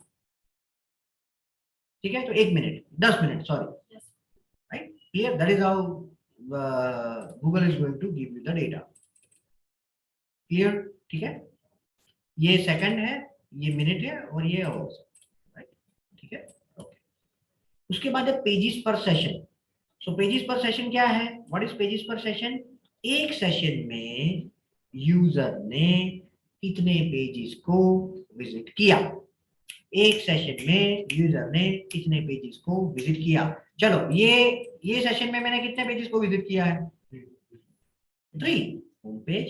ठीक है, तो 1 minute, 10 minute, sorry, right? Clear? That is how Google is going to give you the data. Clear? ठीक है। ये सेकंड है, ये मिनट है और ये आवर्स, राइट? ठीक है, ओके। उसके बाद है पेजेस पर सेशन। सो पेजेस पर सेशन क्या है? व्हाट इज पेजेस पर सेशन? एक सेशन में यूजर ने कितने पेजेस को विजिट किया? एक सेशन में यूजर ने कितने पेजेस को विजिट किया? चलो, ये सेशन में मैंने कितने पेजेस को विजिट किया है? 3, home page,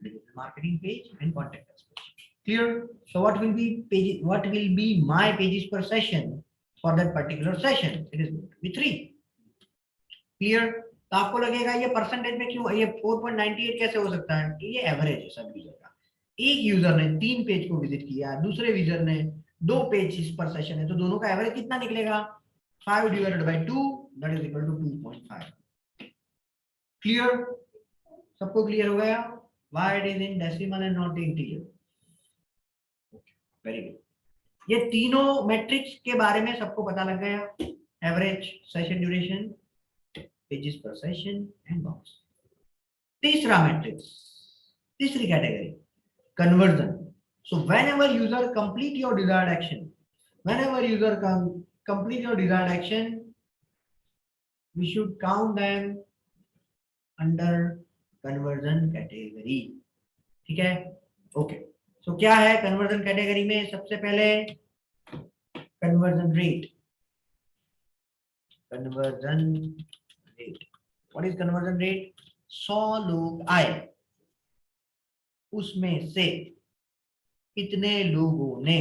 digital marketing page and contact us page। Clear? So what will be my pages per session for that particular session? It is going to be 3। Clear? तो आपको लगेगा ये परसेंटेज में क्यों, ये 4.98 कैसे हो सकता है? कि ये एवरेज है सब यूजर का। एक यूजर ने 3 पेज को विजिट किया, दूसरे यूजर ने 2 पेज पर सेशन है, तो दोनों का एवरेज कितना निकलेगा? 5 divided by 2, that is equal to 2.5। Clear? सबको क्लियर हो गया? Why it is in decimal and not integer? Okay, very good। ये तीनों मैट्रिक्स के बारे में सबको पता लग गया? एवरेज सेशन ड्यूरेशन, पेजेस पर सेशन एंड बॉक्स। तीसरा मैट्रिक्स, तीसरी category, conversion. So whenever user complete your desired action, we should count them under conversion category. ठीक है, ओके। सो क्या है कन्वर्जन कैटेगरी में? सबसे पहले conversion rate. What is conversion rate? 100 लोग आए, उसमें से कितने लोगों ने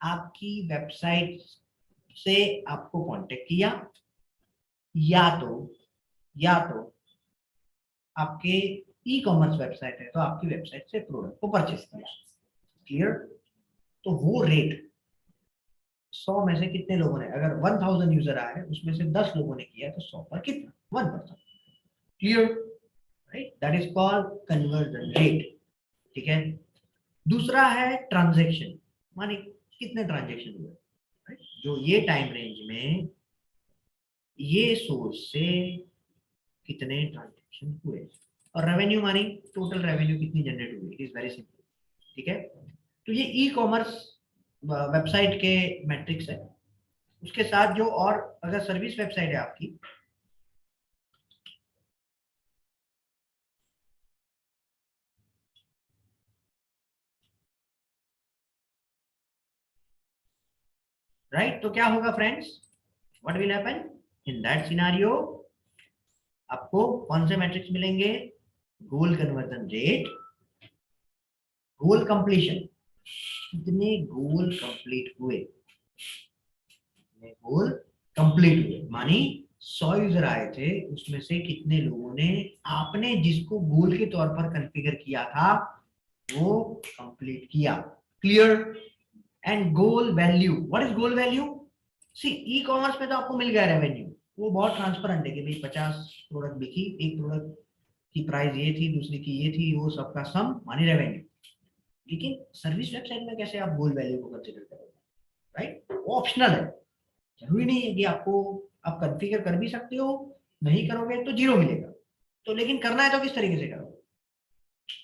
आपकी वेबसाइट से आपको कांटेक्ट किया, या तो आपके ई कॉमर्स वेबसाइट है तो आपकी वेबसाइट से प्रोडक्ट को परचेस किया। क्लियर? तो वो रेट 100 में से कितने लोगों ने, अगर 1000 यूजर आए उसमें से 10 लोगों ने किया तो 100 पर कितना, 1%। Clear? Right, that is called conversion rate. ठीक है। दूसरा है ट्रांजैक्शन, माने कितने ट्रांजैक्शन हुए, right? जो ये टाइम रेंज में ये सोर्स से कितने ट्रांजैक्शन हुए। और रेवेन्यू मानी टोटल रेवेन्यू कितनी जनरेट हुई। It is very simple. ठीक है। तो ये ई कॉमर्स वेबसाइट के मैट्रिक्स है। उसके साथ जो और अगर सर्विस वेबसाइट है आपकी, राइट, तो क्या होगा friends, what will happen in that scenario, आपको कौन से मैट्रिक्स मिलेंगे, गोल कन्वर्जन रेट, गोल कंप्लीशन, कितने गोल कंप्लीट हुए, गोल कंप्लीट हुए मानी 100 यूजर आए थे उसमें से कितने लोगों ने आपने जिसको गोल के तौर पर कॉन्फ़िगर किया था वो कंप्लीट किया। Clear? And goal value, what is goal value? See ecommerce में तो आपको मिल गया रेवेन्यू, वो बहुत ट्रांसपेरेंट है कि भाई 50 प्रोडक्ट बिकी, एक प्रोडक्ट की प्राइस ये थी, दूसरी की ये थी, वो सबका सम मानी रेवेन्यू। लेकिन सर्विस वेबसाइट में कैसे आप गोल वैल्यू को कंसीडर करोगे, राइट? वो ऑप्शनल है, जरूरी नहीं है कि आपको, आप कॉन्फ़िगर कर भी सकते हो, नहीं करोगे तो जीरो मिलेगा। तो लेकिन करना है तो किस तरीके से करोगे,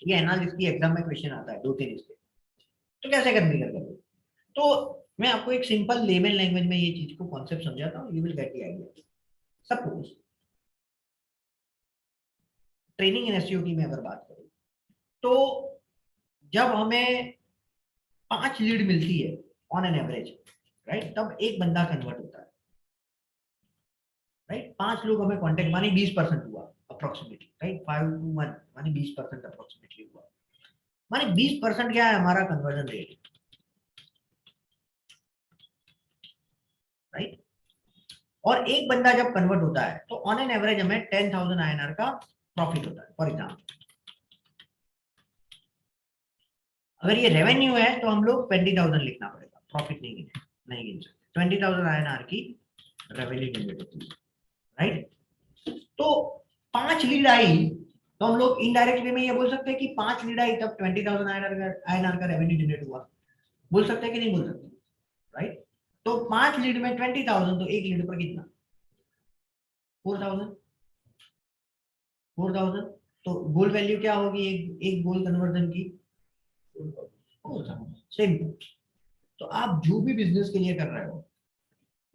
ये एनालिसिस की एग्जाम में क्वेश्चन आता है 2-3 इसके, तो कैसे कॉन्फ़िगर करोगे। तो मैं आपको एक सिंपल लेमन लैंग्वेज में ये चीज को कॉन्सेप्ट समझाता हूँ, you will get the idea. Suppose training in SEO की मैं अगर बात करूँ, तो जब हमें 5 लीड मिलती है ऑन एन एवरेज, राइट, तब एक बंदा कन्वर्ट होता है, राइट। 5 लोग हमें कॉन्टेक्ट, मानी 20% हुआ अप्रोक्सीमेटली, राइट, 5 to 1 मानी 20% अप्रोक्सीमेटली हुआ, मानी 20% क्या है हमारा कन्वर्जन रेट, राइट। और एक बंदा जब कन्वर्ट होता है तो ऑन एन एवरेज हमें 10,000 INR का प्रॉफिट होता है। फॉर एग्जाम्पल अगर ये रेवेन्यू है तो हम लोग 20,000 लिखना पड़ेगा, प्रॉफिट नहीं गिन सकते। 20,000 INR की रेवेन्यू जनरेट होती है, राइट। तो 5 लीड आई तो हम लोग इनडायरेक्ट वे में ये बोल सकते हैं कि 5 लीड आई तब 20,000 INR का रेवेन्यू जनरेट हुआ, बोल सकते हैं कि नहीं बोल सकते, राइट। तो 5 लीड में 20,000, तो एक लीड पर कितना, 4,000। तो गोल वैल्यू क्या होगी एक गोल कन्वर्जन की, सेम। तो आप जो भी बिजनेस के लिए कर रहे हो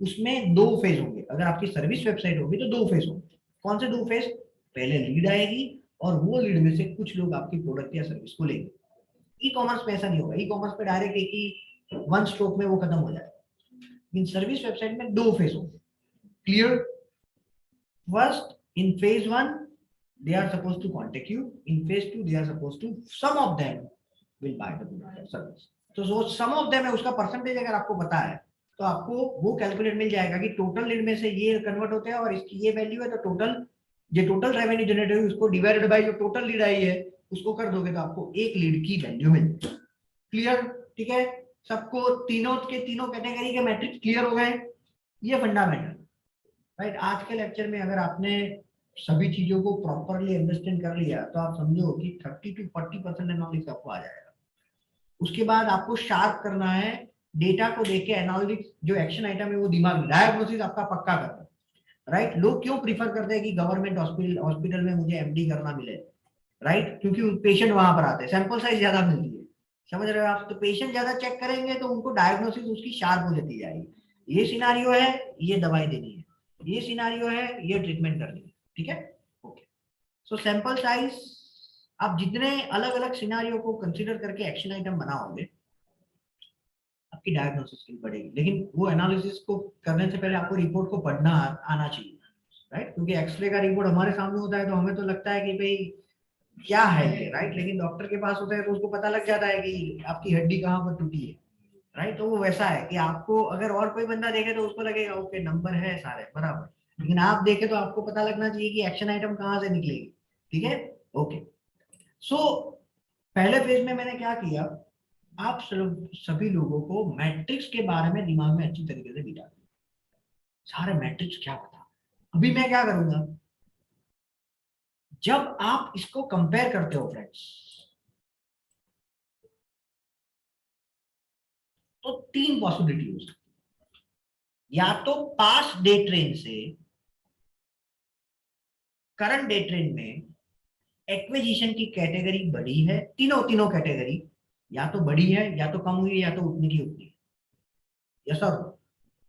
उसमें 2 फेज होंगे। अगर आपकी सर्विस वेबसाइट होगी तो 2 फेज होंगे। कौन से 2 फेज? पहले लीड आएगी और वो लीड में से कुछ लोग आपकी प्रोडक्ट या सर्विस को लेंगे। ई कॉमर्स में ऐसा नहीं होगा, ई कॉमर्स पे डायरेक्ट एक ही वन स्ट्रोक में वो खत्म हो जाएगा। इन सर्विस वेबसाइट में 2 फेज होंगे। Clear? First, in phase 1 they are supposed to contact you. In phase 2 they are supposed to, some of them will buy the product or service. तो जो सम of them है उसका percentage अगर आपको पता है तो आपको वो कैलकुलेट मिल जाएगा कि टोटल लीड में से ये कन्वर्ट होते हैं और इसकी ये वैल्यू है, तो टोटल जो टोटल रेवेन्यू जनरेट हुई उसको डिवाइडेड बाय जो टोटल लीड आई है उसको कर दोगे तो आपको एक लीड की वैल्यू मिल जाएगी। क्लियर? ठीक है, सबको तीनों के तीनों कैटेगरी के मैट्रिक्स क्लियर हो गए, ये फंडामेंटल, राइट। आज के लेक्चर में अगर आपने सभी चीजों को प्रॉपरली अंडरस्टैंड कर लिया तो आप समझो कि 30 to 40% एनालिसिस आपको आ जाएगा। उसके बाद आपको शार्प करना है, डेटा को देख के एनालिटिक्स जो एक्शन आइटम है वो दिमाग में, डायग्नोसिस आपका पक्का करना है, राइट। लोग क्यों प्रीफर करते हैं कि गवर्नमेंट हॉस्पिटल में मुझे एमडी करना मिले, राइट, क्योंकि पेशेंट वहां पर आते हैं, सैंपल साइज ज्यादा मिलती है, समझ रहे हो आप। तो पेशेंट ज्यादा चेक करेंगे तो उनको डायग्नोसिस उसकी शार्प हो जाती जाएगी। ये सिनारियो है, ये दवाई देनी है, ये सिनारियो है, ये ट्रीटमेंट करनी है। ठीक है, ओके। सो सैंपल साइज, आप जितने अलग अलग सिनारियो को कंसीडर करके एक्शन आइटम बनाओगे आपकी डायग्नोसिस स्किल बढ़ेगी। लेकिन वो एनालिसिस को करने से पहले आपको रिपोर्ट को पढ़ना आना चाहिए, राइट। क्योंकि एक्सरे का रिपोर्ट हमारे सामने होता है तो हमें तो लगता है कि भाई क्या है ये, राइट, लेकिन डॉक्टर के पास होता है तो उसको पता लग जाता है कि आपकी हड्डी कहाँ पर टूटी है, राइट। तो वो वैसा है कि आपको अगर और कोई बंदा देखे तो उसको लगेगा ओके नंबर है सारे बराबर, लेकिन आप देखे तो आपको पता लगना चाहिए कि एक्शन आइटम कहाँ से निकलेगी। ठीक है, ओके। सो पहले फेज में मैंने क्या किया, आप सभी लोगों को मैट्रिक्स के बारे में दिमाग में अच्छी तरीके से बिठा दिया, सारे मैट्रिक्स क्या पता। अभी मैं क्या करूंगा, जब आप इसको कंपेयर करते हो फ्रेंड्स, तो तीन पॉसिबिलिटी हो सकती है। या तो पास डे ट्रेंड से करंट डे ट्रेंड में एक्विजिशन की कैटेगरी बढ़ी है, तीनों तीनों कैटेगरी या तो बढ़ी है या तो कम हुई है या तो उतनी की उतनी है। यस और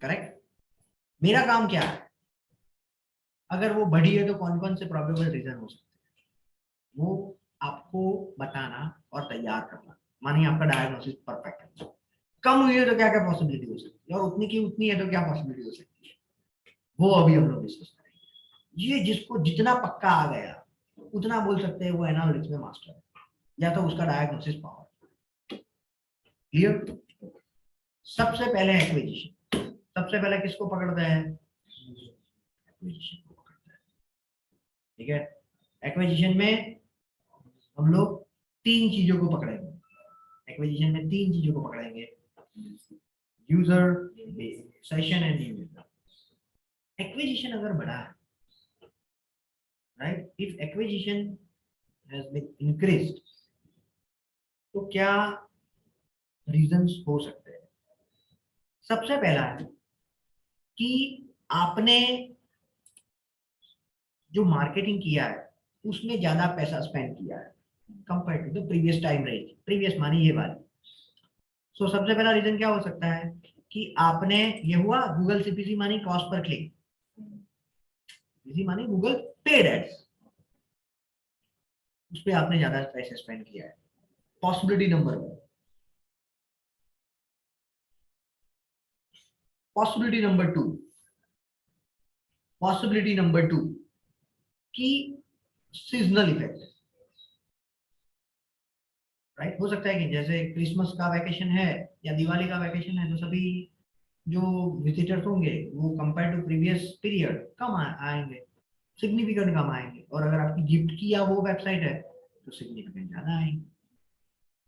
करेक्ट। मेरा काम क्या है, अगर वो बढ़ी है तो कौन कौन से प्रोबेबल रीजन हो सकते हैं वो आपको बताना और तैयार करना। मानिए आपका डायग्नोसिस परफेक्ट है, कम हुई है तो क्या क्या पॉसिबिलिटी हो सकती है और उतनी की उतनी है तो क्या पॉसिबिलिटी हो सकती है, वो अभी हम लोग डिस्कस करेंगे। ये जिसको जितना पक्का आ गया उतना बोल सकते हैं वो एनालिटिक्स में मास्टर है, या तो उसका डायग्नोसिस पावर। क्लियर। सबसे पहले एक्विजिशन, सबसे पहले किसको पकड़ता है, एक्विजिशन को पकड़ता है। ठीक है, एक्विजिशन में हम लोग तीन चीजों को पकड़ेंगे, एक्विजिशन में तीन चीजों को पकड़ेंगे, user, session and new user. Acquisition अगर बढ़ा है, right, if acquisition has been increased, तो क्या रीजंस हो सकते हैं। सबसे पहला है कि आपने जो मार्केटिंग किया है उसमें ज्यादा पैसा स्पेंड किया है compare to the previous time range, previous मानी ये वाली। सो सबसे पहला रीजन क्या हो सकता है कि आपने, ये हुआ गूगल सीपीसी मानी कॉस्ट पर क्लिक, सीपीसी मानी गूगल पेड एड्स, उस पर आपने ज्यादा पैसे स्पेंड किया है। Possibility number one. Possibility number two, possibility number two कि सीजनल इफेक्ट, राइट। हो सकता है कि जैसे क्रिसमस का वैकेशन है या दिवाली का वैकेशन है तो सभी जो विजिटर्स होंगे वो कंपेयर टू प्रीवियस पीरियड कम आएंगे, सिग्निफिकेंट कम आएंगे, और अगर आपकी गिफ्ट की या वो वेबसाइट है तो सिग्निफिकेंट ज्यादा आएंगे।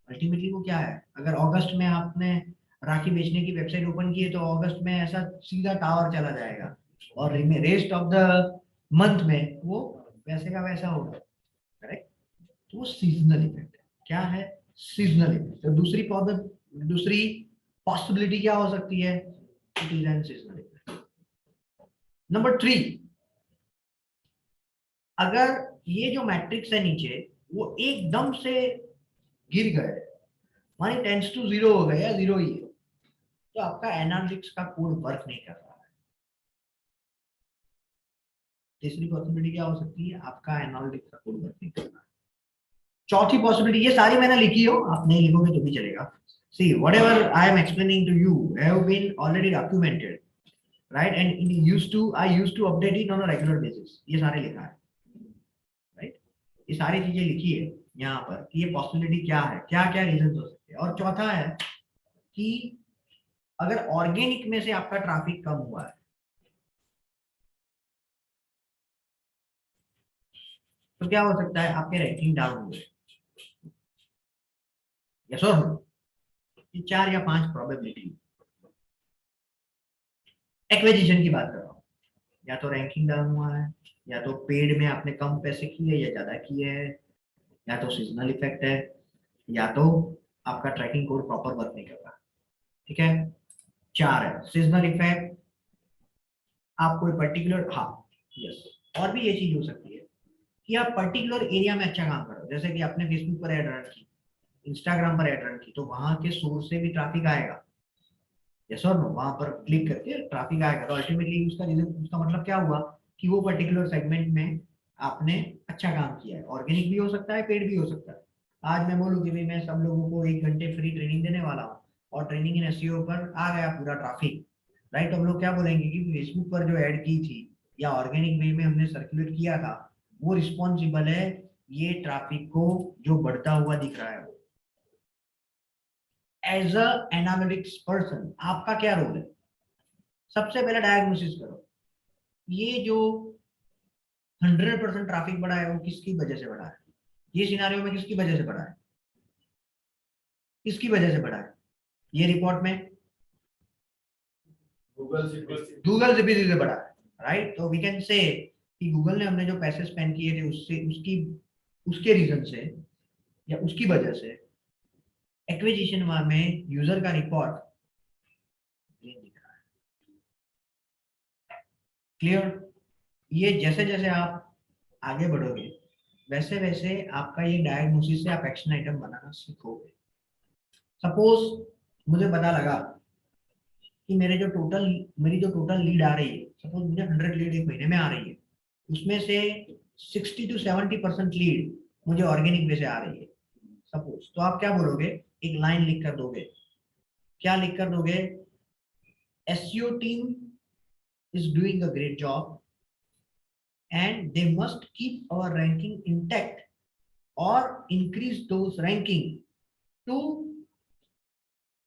अल्टीमेटली वो क्या है, अगर अगस्त में आपने राखी बेचने की वेबसाइट ओपन की है तो अगस्त में ऐसा सीधा टावर चला जाएगा और रेस्ट ऑफ द मंथ में वो वैसे का वैसा होगा, करेक्ट। तो वो सीजनल इफेक्ट है। क्या है, सीजनल इफेक्ट। तो दूसरी पॉसिबिलिटी क्या हो सकती है, it is an seasonal effect. Number three, अगर ये जो मैट्रिक्स है नीचे वो एकदम से गिर गए, मानी टेंस टू जीरो हो गया, जीरो ही है, तो आपका एनालिटिक्स का कोड वर्क नहीं कर रहा है। तीसरी पॉसिबिलिटी क्या हो सकती है, आपका एनालिटिक्स का कोड वर्क नहीं कर रहा है। चौथी पॉसिबिलिटी, ये सारी मैंने लिखी हो, आप नहीं लिखोगे तो भी चलेगा। See whatever I am explaining to you have been already documented, right, and I used to update it on a regular basis. ये सारे लिखा है, राइट। ये सारी चीजें लिखी है यहाँ पर कि ये पॉसिबिलिटी क्या है, क्या क्या रीजन हो सकते हैं। और चौथा है कि अगर ऑर्गेनिक में से आपका ट्रैफिक कम हुआ है तो क्या हो सकता है, आपके रैंकिंग डाउन हुए। यस और नो, ये 4 या 5 प्रोबेबिलिटी। एक्विजिशन की बात कर रहा हूँ, या तो रैंकिंग डाउन हुआ है, या तो पेड में आपने कम पैसे किए या ज्यादा किए हैं, या तो सीजनल इफेक्ट है, या तो आपका ट्रैकिंग कोड प्रॉपर वर्क नहीं कर रहा। ठीक है, 4 है सीजनल इफेक्ट, आप कोई पर्टिकुलर, हाँ यस, और भी ये चीज हो सकती है कि आप पर्टिकुलर एरिया में अच्छा काम करो, जैसे कि आपने फेसबुक पर ऐड रन की, इंस्टाग्राम पर ऐड रन की, तो वहां के सोर्स से भी ट्रैफिक आएगा। यस और नो, वहां पर क्लिक करके ट्रैफिक आएगा, तो अल्टीमेटली उसका रीजन, उसका मतलब क्या हुआ कि वो पर्टिकुलर सेगमेंट में आपने अच्छा काम किया है। ऑर्गेनिक भी हो सकता है, पेड भी हो सकता है। आज मैं बोलूँ कि भाई मैं सब लोगों को 1 घंटे फ्री ट्रेनिंग देने वाला हूँ और ट्रेनिंग इन एसईओ पर आ गया पूरा ट्रैफिक, राइट। हम लोग क्या बोलेंगे कि फेसबुक पर जो ऐड की थी या ऑर्गेनिक वे में हमने सर्कुलेट किया था वो रिस्पॉन्सिबल है ये ट्रैफिक को जो बढ़ता हुआ दिख रहा है वो। एज अ एनालिटिक्स पर्सन आपका क्या रोल है? सबसे पहले डायग्नोसिस करो, ये जो 100% ट्रैफिक बढ़ा है वो किसकी वजह से बढ़ा है? ये सिनारियो में किसकी वजह से बढ़ा है? किसकी वजह से बढ़ा है? ये रिपोर्ट में गूगल सीपीसी से बढ़ा है, राइट? तो वी कैन से कि गूगल ने हमने जो पैसे स्पेंड किए थे उससे उसके रीजन से या उसकी वजह से एक्विजिशन में यूजर का रिकॉर्ड दिख रहा है। क्लियर? ये जैसे जैसे आप आगे बढ़ोगे वैसे वैसे आपका ये डायग्नोसिस से आप एक्शन आइटम बनाना सीखोगे। सपोज मुझे पता लगा कि मेरी जो टोटल लीड आ रही है, सपोज मुझे 100 लीड एक महीने में आ रही है, उसमें से 60 to 70% लीड मुझे ऑर्गेनिक वे से आ रही है सपोज। तो आप क्या बोलोगे? एक लाइन लिख कर दोगे। क्या लिख कर दोगे? SEO team is doing a great job and they must keep our ranking intact or increase those ranking to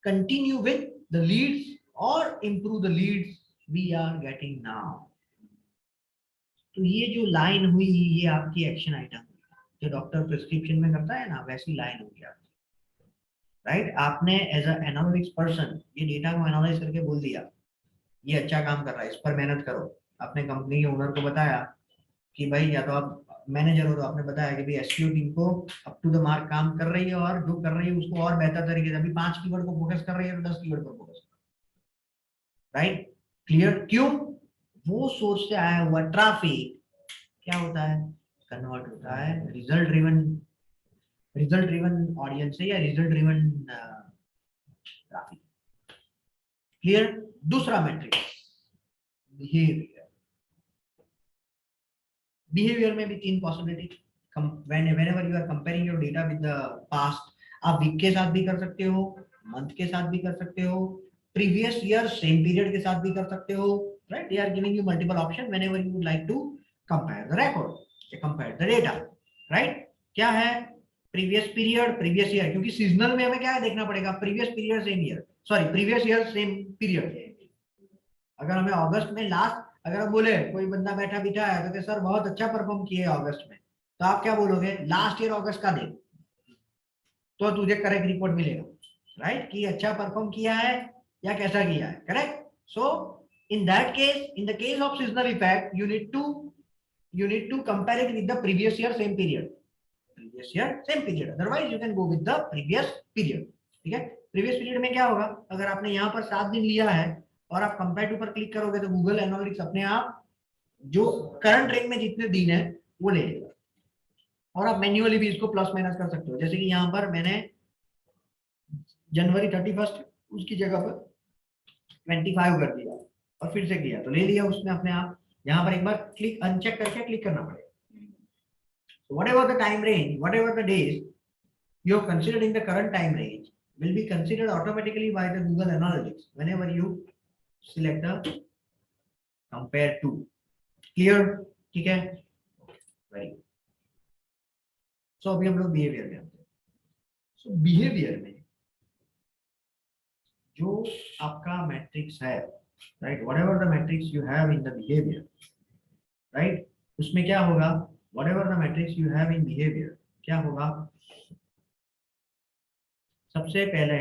continue with the leads or improve the leads we are getting now. तो ये जो line हुई ये आपकी action item जो doctor prescription में करता है ना, वैसी लाइन हो गया, राइट? आपने एज अ एनालिटिक्स पर्सन ये डेटा को एनालाइज करके बोल दिया ये अच्छा काम कर रहा है, इस पर मेहनत करो। अपने कंपनी के ओनर को बताया कि भाई, या तो आप मैनेजर हो तो आपने बताया कि भाई एसईओ टीम को अप टू द मार्क काम कर रही है और जो कर रही है उसको और बेहतर तरीके से, अभी 5 कीवर्ड को फोकस कर रही है तो 10 कीवर्ड पर फोकस, राइट? क्लियर? क्यों? वो सोच से आया हुआ ट्रैफिक क्या होता है? कन्वर्ट होता है रिजल्ट ड्रिवन ऑडियंस से या रिजल्ट ड्रिवन ट्रैफिक। क्लियर? दूसरा मैट्रिक बिहेवियर में भी 3 possibility. whenever you are comparing your data with the past, आप वीक के साथ भी कर सकते हो, मंथ के साथ भी कर सकते हो, प्रीवियस ईयर सेम पीरियड के साथ भी कर सकते हो, right? They are giving you multiple option whenever you would like to compare the record, compare the data, right? क्या है? प्रीवियस पीरियड, प्रीवियस ईयर, क्योंकि सीजनल में हमें क्या है देखना पड़ेगा? Previous period same year, sorry previous year same period. अगर हमें अगस्त में लास्ट, अगर हम बोले कोई बंदा बैठा बिठा है तो सर बहुत अच्छा परफॉर्म किए अगस्त में, तो आप क्या बोलोगे? लास्ट ईयर अगस्त का दे तो तुझे करेक्ट रिपोर्ट मिलेगा, राइट? कि अच्छा परफॉर्म किया है या कैसा किया है, correct? So in that case, in the case of seasonal effect, you need to compare it with the previous year same period, otherwise you can go with the previous period। ठीक है? Previous period में क्या होगा? अगर आपने यहाँ पर 7 दिन लिया है और आप कंपेयर टू पर क्लिक करोगे तो गूगल एनालिटिक्स अपने आप जो करंट रेंज में जितने दिन है वो ले लेगा, और आप मैन्युअली भी इसको प्लस माइनस कर सकते हो। जैसे कि यहाँ पर मैंने जनवरी 31 उसकी जगह पर 25 कर दिया और फिर से किया तो ले लिया उसने अपने आप। यहाँ पर एक बार क्लिक अनचेक करके क्लिक करना पड़ेगा। whatever the time range, whatever the days you have considered in the current time range will be considered automatically by the Google Analytics whenever you select the compare to। Clear? ठीक है? Very good। So अभी हम लोग behaviour में आते हैं। So behaviour में जो आपका मैट्रिक्स है, right? whatever the metrics you have in the behavior, right? उसमें क्या होगा? whatever the metrics you have in behavior, क्या होगा? सबसे पहले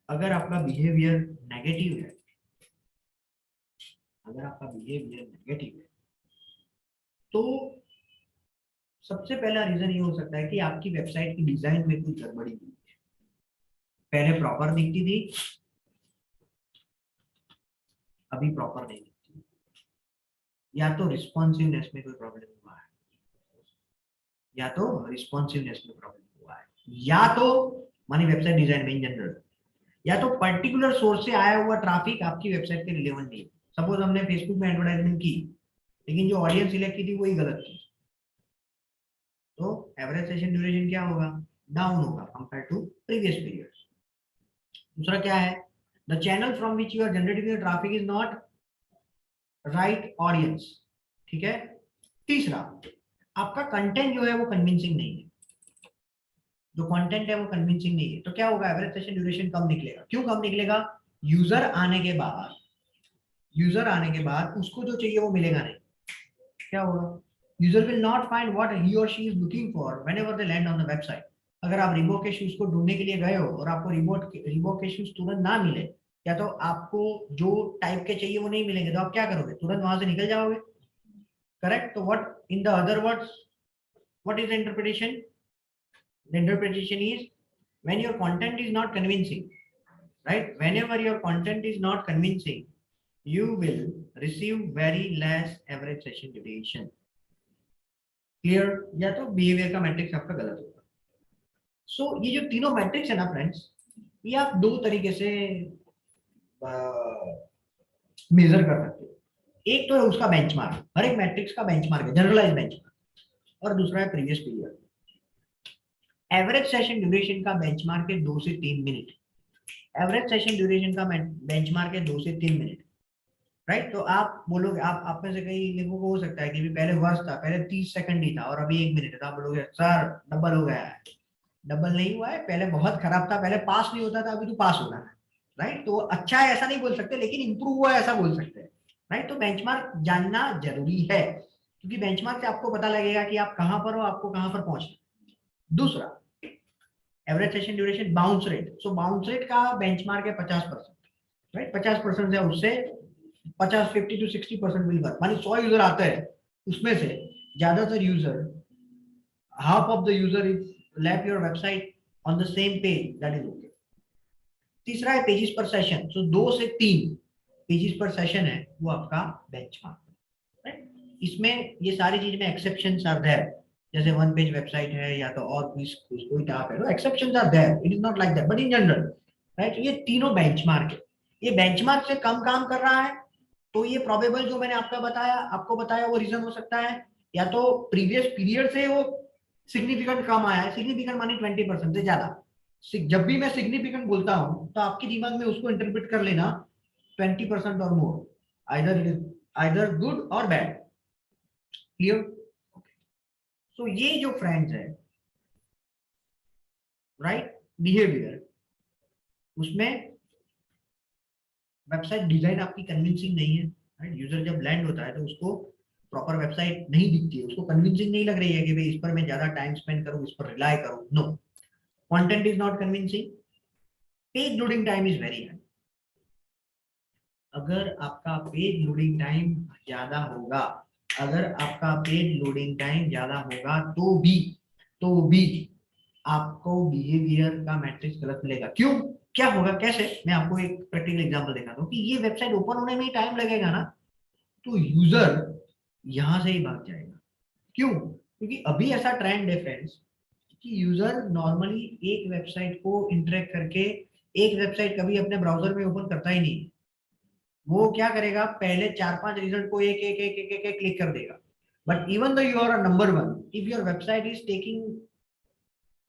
अगर आपका बिहेवियर नेगेटिव है, तो सबसे पहला रीजन ये हो सकता है कि आपकी वेबसाइट की डिजाइन में कुछ गड़बड़ी हुई है। पहले प्रॉपर दिखती थी, अभी प्रॉपर नहीं दिखती, या तो रिस्पॉन्सिवनेस में कोई प्रॉब्लम हुआ है, या तो मानी वेबसाइट डिजाइन में इन जनरल, या तो पर्टिकुलर सोर्स से आया हुआ ट्रैफिक आपकी वेबसाइट के रिलेवेंट नहीं है। सपोज हमने फेसबुक में एडवर्टाइजमेंट की लेकिन जो ऑडियंस सिलेक्ट की थी वही गलत थी, तो एवरेज सेशन ड्यूरेशन क्या होगा? डाउन होगा कंपेयर टू प्रीवियस पीरियड। दूसरा क्या है? The channel from which you are generating the traffic is not right audience. ठीक है? तीसरा, आपका कंटेंट जो है वो कन्विंसिंग नहीं है। जो कंटेंट है वो कन्विंसिंग नहीं है, तो क्या होगा, एवरेज सेशन ड्यूरेशन कम निकलेगा। क्यों कम निकलेगा? यूजर आने के बाद उसको जो चाहिए वो मिलेगा नहीं। क्या होगा? User will not find what he और she is looking for whenever they land on the website. अगर आप रिबॉक के शूज को ढूंढने के लिए गए हो और आपको रिबॉक के शूज तुरंत ना मिले, या तो आपको जो टाइप के चाहिए वो नहीं मिलेंगे, तो आप क्या करोगे? तुरंत वहां से निकल जाओगे। करेक्ट? तो what in the other words, what is the interpretation? The interpretation is when your content is not convincing, right? Whenever your content is not convincing, you will receive very less average session duration. Clear? या तो behaviour का matrix आपका गलत होगा। सो ये जो तीनों matrix है ना फ्रेंड्स, ये आप दो तरीके से मेजर कर सकते हो। एक तो है उसका बेंचमार्क, हर एक मैट्रिक्स का बेंचमार्क है, जनरलाइज बेंचमार्क, और दूसरा है previous period. Average session duration का बेंचमार्क है 2 से 3 मिनट। एवरेज सेशन ड्यूरेशन का बेंचमार्क है 2 से 3 मिनट, राइट? तो आप बोलोगे, आप में से कई लोगों को हो सकता है कि पहले वर्ष था, पहले 30 सेकंड ही था और अभी 1 मिनट है, तो आप बोलोगे सर डबल हो गया है। डबल नहीं हुआ है, पहले बहुत खराब था, पहले पास नहीं होता था, अभी तो पास हो रहा है, राइट? तो अच्छा है ऐसा नहीं बोल सकते, लेकिन इंप्रूव हुआ है ऐसा बोल सकते हैं, राइट? तो बेंचमार्क जानना जरूरी है, क्योंकि बेंचमार्क से आपको पता लगेगा कि आप कहां पर हो, आपको कहां पर पहुंचना। दूसरा, average session duration, bounce rate. So bounce rate का बेंचमार्क है 50%, राइट? 50% है, उससे 50 to 60% विल वर्क। मानी 100 यूजर आते हैं, उसमें से ज्यादातर user, half of the user is left your website on the same page, that is okay. तीसरा है पेजेस पर सेशन। सो 2 से 3 पेजेस पर सेशन है वो आपका बेंचमार्क, राइट? इसमें ये सारी चीज में एक्सेप्शंस आर देयर, जैसे 1 पेज वेबसाइट है या तो और कोई टाइप है, exceptions are there, it is not like that, but in general, right? ये तीनों बेंचमार्क है। ये बेंचमार्क से कम काम कर रहा है तो ये प्रोबेबल जो मैंने आपको बताया वो रीजन हो सकता है, या तो प्रीवियस पीरियड से वो सिग्निफिकेंट कम आया है। सिग्निफिकेंट मानी 20% से ज्यादा। जब भी मैं सिग्निफिकेंट बोलता हूं तो आपके दिमाग में उसको इंटरप्रेट कर लेना 20% और मोर, आइदर गुड और बैड। क्लियर? सो ये जो फ्रेंड्स है, राइट, बिहेवियर, उसमें वेबसाइट डिजाइन आपकी कन्विंसिंग नहीं है, राइट? यूजर जब लैंड होता है तो उसको प्रॉपर वेबसाइट नहीं दिखती है, उसको कन्विंसिंग नहीं लग रही है कि भाई इस पर मैं ज्यादा टाइम स्पेंड करूं, इस पर रिलाय करूं। No, content is not convincing, page loading time is very high. अगर आपका पेज लोडिंग टाइम ज्यादा होगा, तो भी आपको बिहेवियर का मैट्रिक्स गलत मिलेगा। क्यों? क्या होगा, कैसे? मैं आपको एक प्रैक्टिकल एग्जांपल दिखाता हूँ कि ये वेबसाइट ओपन होने में ही टाइम लगेगा ना, तो यूजर यहां से ही भाग जाएगा। क्यों? क्योंकि अभी ऐसा ट्रेंड है फ्रेंड्स कि यूजर नॉर्मली एक वेबसाइट को इंटरेक्ट करके, एक वेबसाइट कभी अपने ब्राउजर में ओपन करता ही नहीं। वो क्या करेगा, पहले 4-5 रिजल्ट को एक क्लिक कर देगा। But even though you are number 1, if your website is taking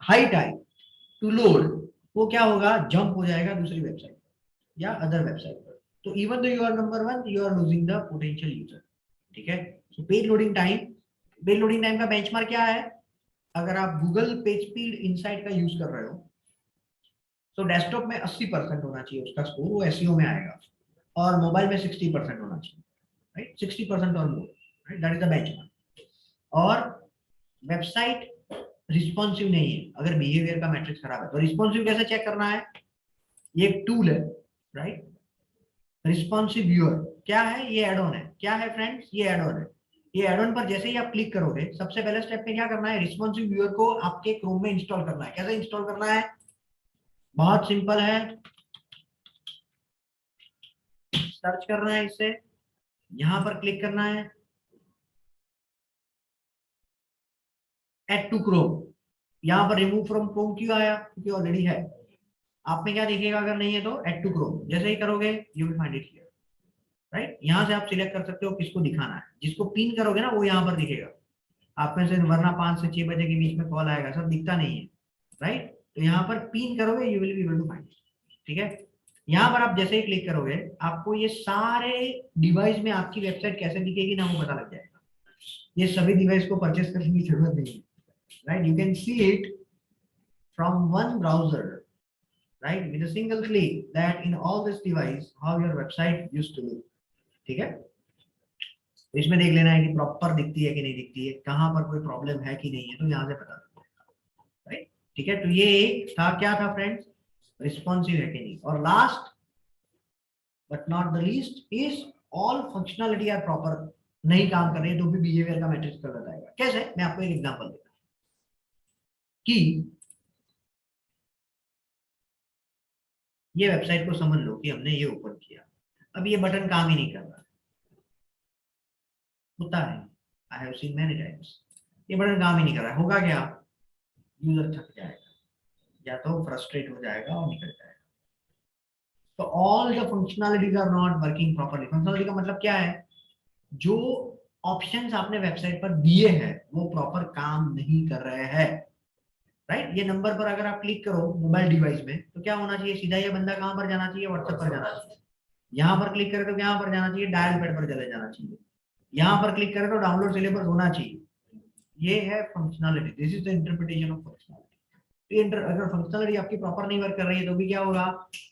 high time to load, वो क्या होगा, जंप हो जाएगा दूसरी वेबसाइट या अदर वेबसाइट पर। तो even though you are number 1, you are losing the potential user. ठीक है? सो पेज लोडिंग टाइम का बेंचमार्क क्या है? अगर आप गूगल पेज स्पीड इनसाइट का यूज कर रहे हो तो डेस्कटॉप में 80% होना चाहिए उसका स्कोर, वो एसईओ में आएगा, और मोबाइल में 60% होना चाहिए, राइट? 60% और more, right? That is the benchmark. और वेबसाइट रिस्पॉन्सिव नहीं है, अगर बिहेवियर का मैट्रिक्स खराब है। तो रिस्पॉन्सिव कैसे चेक करना है? ये एक टूल है, राइट? रिस्पॉन्सिव व्यूअर क्या है? ये एड ऑन है। क्या है फ्रेंड्स? ये एड ऑन है। ये एड ऑन पर जैसे ही आप क्लिक करोगे, सबसे पहले स्टेप में क्या करना है, रिस्पॉन्सिव व्यूअर को आपके क्रोम में इंस्टॉल करना है। कैसे इंस्टॉल करना है? बहुत सिंपल है, सर्च करना है इससे, यहां पर क्लिक करना है, ऐड टू क्रोम। यहां पर रिमूव फ्रॉम क्रोम क्यों आया? क्योंकि ऑलरेडी है। आप में क्या दिखेगा अगर नहीं है तो? Add to Chrome. जैसे ही करोगे you will find it here, right? यहां से आप सिलेक्ट कर सकते हो किसको दिखाना है। जिसको पिन करोगे ना वो यहां पर दिखेगा। आप में से वरना 5 से 6 बजे के बीच में कॉल आएगा, सब दिखता नहीं है, राइट? तो यहाँ पर पिन करोगे, you will be able to find. ठीक है? यहाँ पर आप जैसे ही क्लिक करोगे, आपको ये सारे डिवाइस में आपकी वेबसाइट कैसे दिखेगी ना वो पता लग जाएगा। ये सभी डिवाइस को परचेस करने की जरूरत नहीं है, right? You can see it from one browser, right, with a single click, that in all this device how your website used to look. ठीक है, इसमें देख लेना है कि प्रॉपर दिखती है कि नहीं दिखती है, कहाँ पर कोई प्रॉब्लम है कि नहीं है, तो यहाँ से पता लगेगा, राइट. ठीक है, तो ये एक था, क्या था फ्रेंड्स, रिस्पॉन्सिव है कि नहीं. और last but not the least is all functionality are proper. नहीं काम कर रही है तो भी बिहेवियर का मैट्रिक्स कर बताएगा. कैसे, मैं आपको एक एग्जांपल देता हूँ कि ये वेबसाइट को समझ लो कि हमने ये ओपन किया, अब ये बटन काम ही नहीं कर रहा. होता है, I have seen many times, ये बटन काम ही नहीं कर रहा है. होगा क्या, यूजर थक जाएगा या तो फ्रस्ट्रेट हो जाएगा और निकल जाएगा. तो all the functionalities are not working properly. Functionality का मतलब क्या है, जो ऑप्शंस आपने वेबसाइट पर दिए हैं वो प्रॉपर काम नहीं कर रहे हैं, राइट. ये नंबर पर अगर आप क्लिक करो मोबाइल डिवाइस में तो क्या होना चाहिए, सीधा ये बंदा कहां पर जाना चाहिए, व्हाट्सएप पर जाना चाहिए. यहां पर क्लिक करें तो यहाँ पर जाना चाहिए, डायल पैड पर चले जाना चाहिए. यहां पर क्लिक करें तो डाउनलोड सिलेबस होना चाहिए. ये है functionality. This is the interpretation of functionality. अगर फंक्शनलिटी आपकी प्रॉपर नहीं वर्क कर रही है तो भी क्या होगा,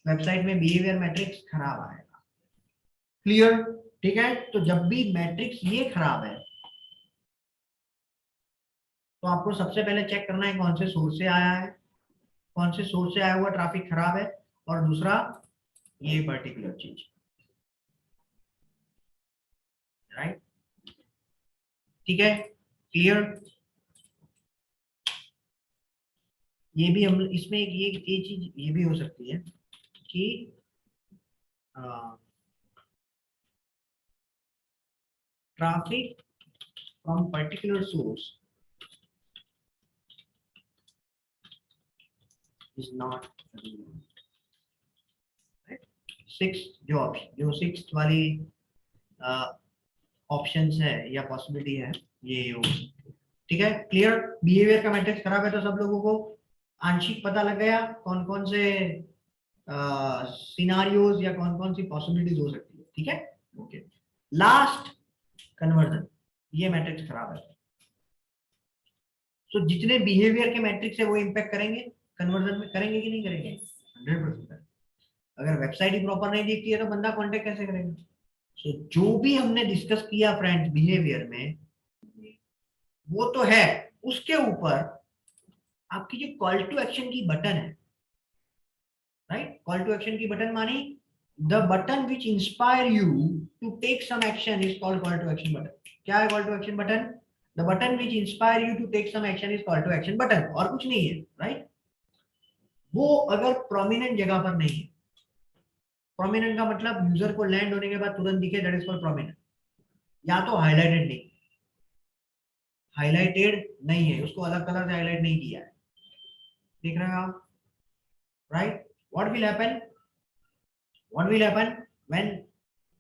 वेबसाइट में बिहेवियर मैट्रिक्स खराब आएगा. क्लियर, ठीक है. तो जब भी मैट्रिक्स ये खराब है तो आपको सबसे पहले चेक करना है कौन से सोर्स से आया है, कौन से सोर्स से आया हुआ ट्रैफिक खराब है, और दूसरा ये पर्टिकुलर चीज, राइट. ठीक है, क्लियर. ये भी हम इसमें ये चीज ये भी हो सकती है कि traffic from particular source is not right. जो सिक्स्थ वाली ऑप्शंस है या पॉसिबिलिटी है, ये हो. ठीक है, क्लियर. बिहेवियर का मैट्रिक्स खराब है तो सब लोगों को आंशिक पता लग गया कौन कौन से सिनारियोज या कौन कौन सी पॉसिबिलिटीज हो सकती है. ठीक है, ओके. Last, conversion. ये मैट्रिक्स खराब है. तो जितने बिहेवियर के मैट्रिक्स है वो इंपैक्ट करेंगे कन्वर्जन में, करेंगे कि नहीं करेंगे, 100%. अगर वेबसाइट ही प्रॉपर नहीं दिखती है तो बंदा कांटेक्ट कैसे करेगा. सो जो भी हमने डिस्कस किया फ्रेंड्स बिहेवियर में वो तो है, उसके ऊपर आपकी जो कॉल टू एक्शन की बटन है, राइट. कॉल टू एक्शन की बटन मानी the button which inspire you to take some action is called call to action button. क्या है call to action button, the button which inspire you to take some action is call to action button, और कुछ नहीं है, right. वो अगर prominent जगह पर नहीं है, प्रोमिनेंट का मतलब यूजर को लैंड होने के बाद तुरंत दिखे, दैट इज कॉल्ड प्रोमिनेंट. या तो हाईलाइटेड नहीं, हाईलाइटेड नहीं है, उसको अलग कलर से हाईलाइट नहीं किया है, देख रहे हैं आप, right. What will happen when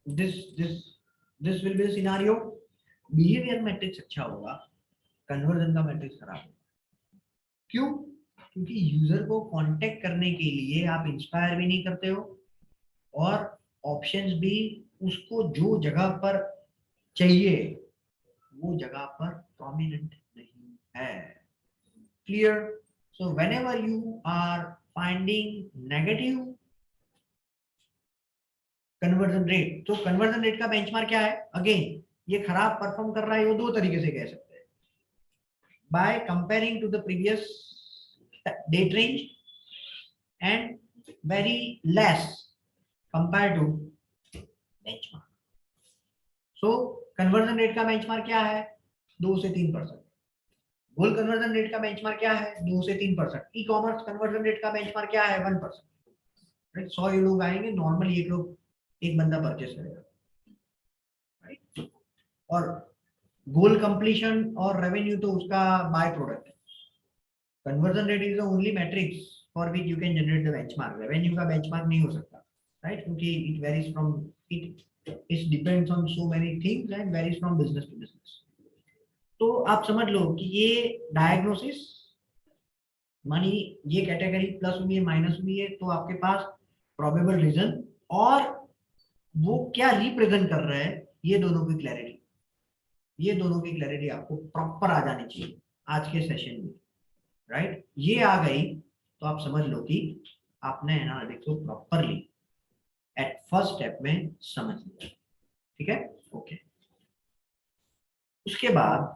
this will be scenario, behaviour matrix अच्छा होगा, कन्वर्जन का मैट्रिक्स खराब होगा. क्यों, क्योंकि यूजर को कांटेक्ट करने के लिए आप इंस्पायर भी नहीं करते हो और ऑप्शंस भी उसको जो जगह पर चाहिए वो जगह पर प्रोमिनेंट नहीं है. Clear. So whenever you are finding negative conversion rate, तो कन्वर्जन रेट का बेंचमार्क क्या है, अगेन ये खराब परफॉर्म कर रहा है, वो दो तरीके से कह सकते हैं, by comparing to the previous date range and very less compared to benchmark. So conversion rate का benchmark क्या है, 2 से 3%. गोल कन्वर्जन रेट का बेंचमार्क क्या है, 2 से 3%. ई कॉमर्स कन्वर्जन रेट का बेंचमार्क क्या है, 1%. 100 लोग आएंगे, नॉर्मली एक बंदा परचेस करेगा, राइट. और गोल कंप्लीशन और रेवेन्यू तो उसका बाय प्रोडक्ट है. Conversion rate is the only metrics for which you can generate the benchmark. Revenue का benchmark नहीं हो सकता, right? क्योंकि it varies from it depends on so many things and varies from business to business. तो आप समझ लो कि ये डायग्नोसिस मानी ये कैटेगरी प्लस हुई है माइनस हुई है, तो आपके पास प्रोबेबल रीजन और वो क्या रिप्रेजेंट कर रहा है, ये दोनों की क्लैरिटी आपको प्रॉपर आ जानी चाहिए आज के सेशन में, राइट. ये आ गई तो आप समझ लो कि आपने एनालिटिक्स को प्रॉपरली एट फर्स्ट स्टेप में समझ लिया। ठीक है, ओके। उसके बाद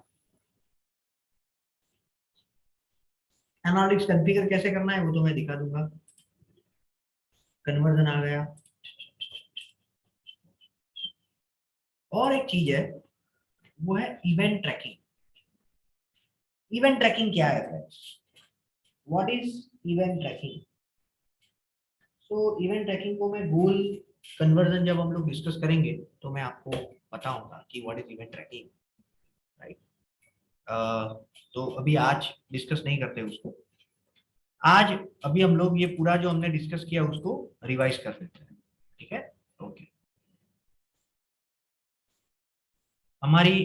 एनालिटिक्स कॉन्फ़िगर कैसे करना है वो तो मैं दिखा दूंगा। कन्वर्जन आ गया। और एक चीज है वो है इवेंट ट्रैकिंग। इवेंट ट्रैकिंग क्या है friends? What is event tracking? So event tracking को मैं गोल कन्वर्जन जब हम लोग डिस्कस करेंगे तो मैं आपको बताऊंगा कि what is event tracking, right. तो अभी आज डिस्कस नहीं करते उसको। आज अभी हम लोग ये पूरा जो हमने डिस्कस किया उसको रिवाइज कर लेते हैं। ठीक है, ओके। हमारी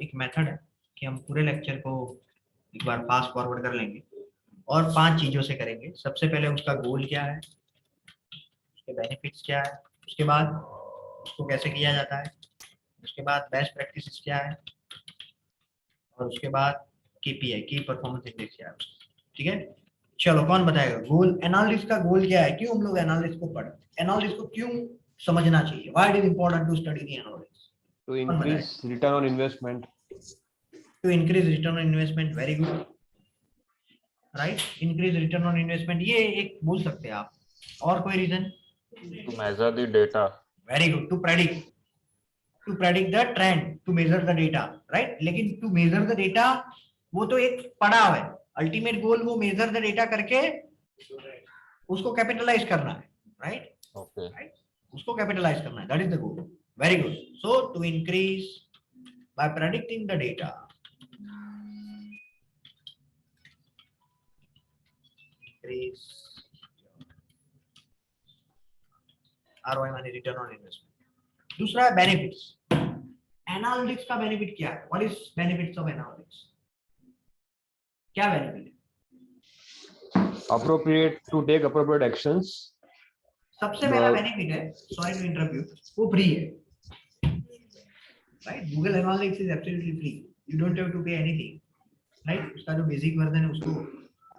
एक मेथड है कि हम पूरे लेक्चर को एक बार फास्ट फॉरवर्ड कर लेंगे और 5 चीजों से करेंगे। सबसे पहले उसका गोल क्या है, उसके बेनिफिट्स क्या है, उसके बाद उसको कैसे किया जाता है, उसके बाद बेस्ट प्रैक्टिसेस क्या है, और उसके बाद केपीआई की परफॉर्मेंस इंडेक्स क्या है। ठीक है, चलो कौन बताएगा गोल? एनालिसिस का गोल क्या है? क्यों हम लोग एनालिसिस को पढ़ते हैं? एनालिसिस को क्यों समझना चाहिए? Why it is important to study the analysis? To increase return on investment. To increase return on investment. Very good, right. Increase return on investment ये एक बोल सकते हैं आप। और कोई reason? To measure the data. Very good, to predict the trend, to measure the data, right. लेकिन to measure the data वो तो एक पड़ाव है। अल्टीमेट गोल वो मेजर द डेटा करके उसको कैपिटलाइज करना है, राइट। Okay. उसको कैपिटलाइज करना है, that is the goal. Very good. So to increase by predicting the data, increase ROI माने रिटर्न ऑन इन्वेस्टमेंट। दूसरा है बेनिफिट्स। एनालिटिक्स का बेनिफिट क्या है? What is benefits of analytics? क्या बेनिफिट है? Appropriate to take appropriate actions. सबसे पहला बेनिफिट है, सॉरी टू इंटरप्ट यू, वो फ्री है, right. Google analytics is absolutely free, you don't have to pay anything, right. उसका जो बेसिक वर्जन है उसको,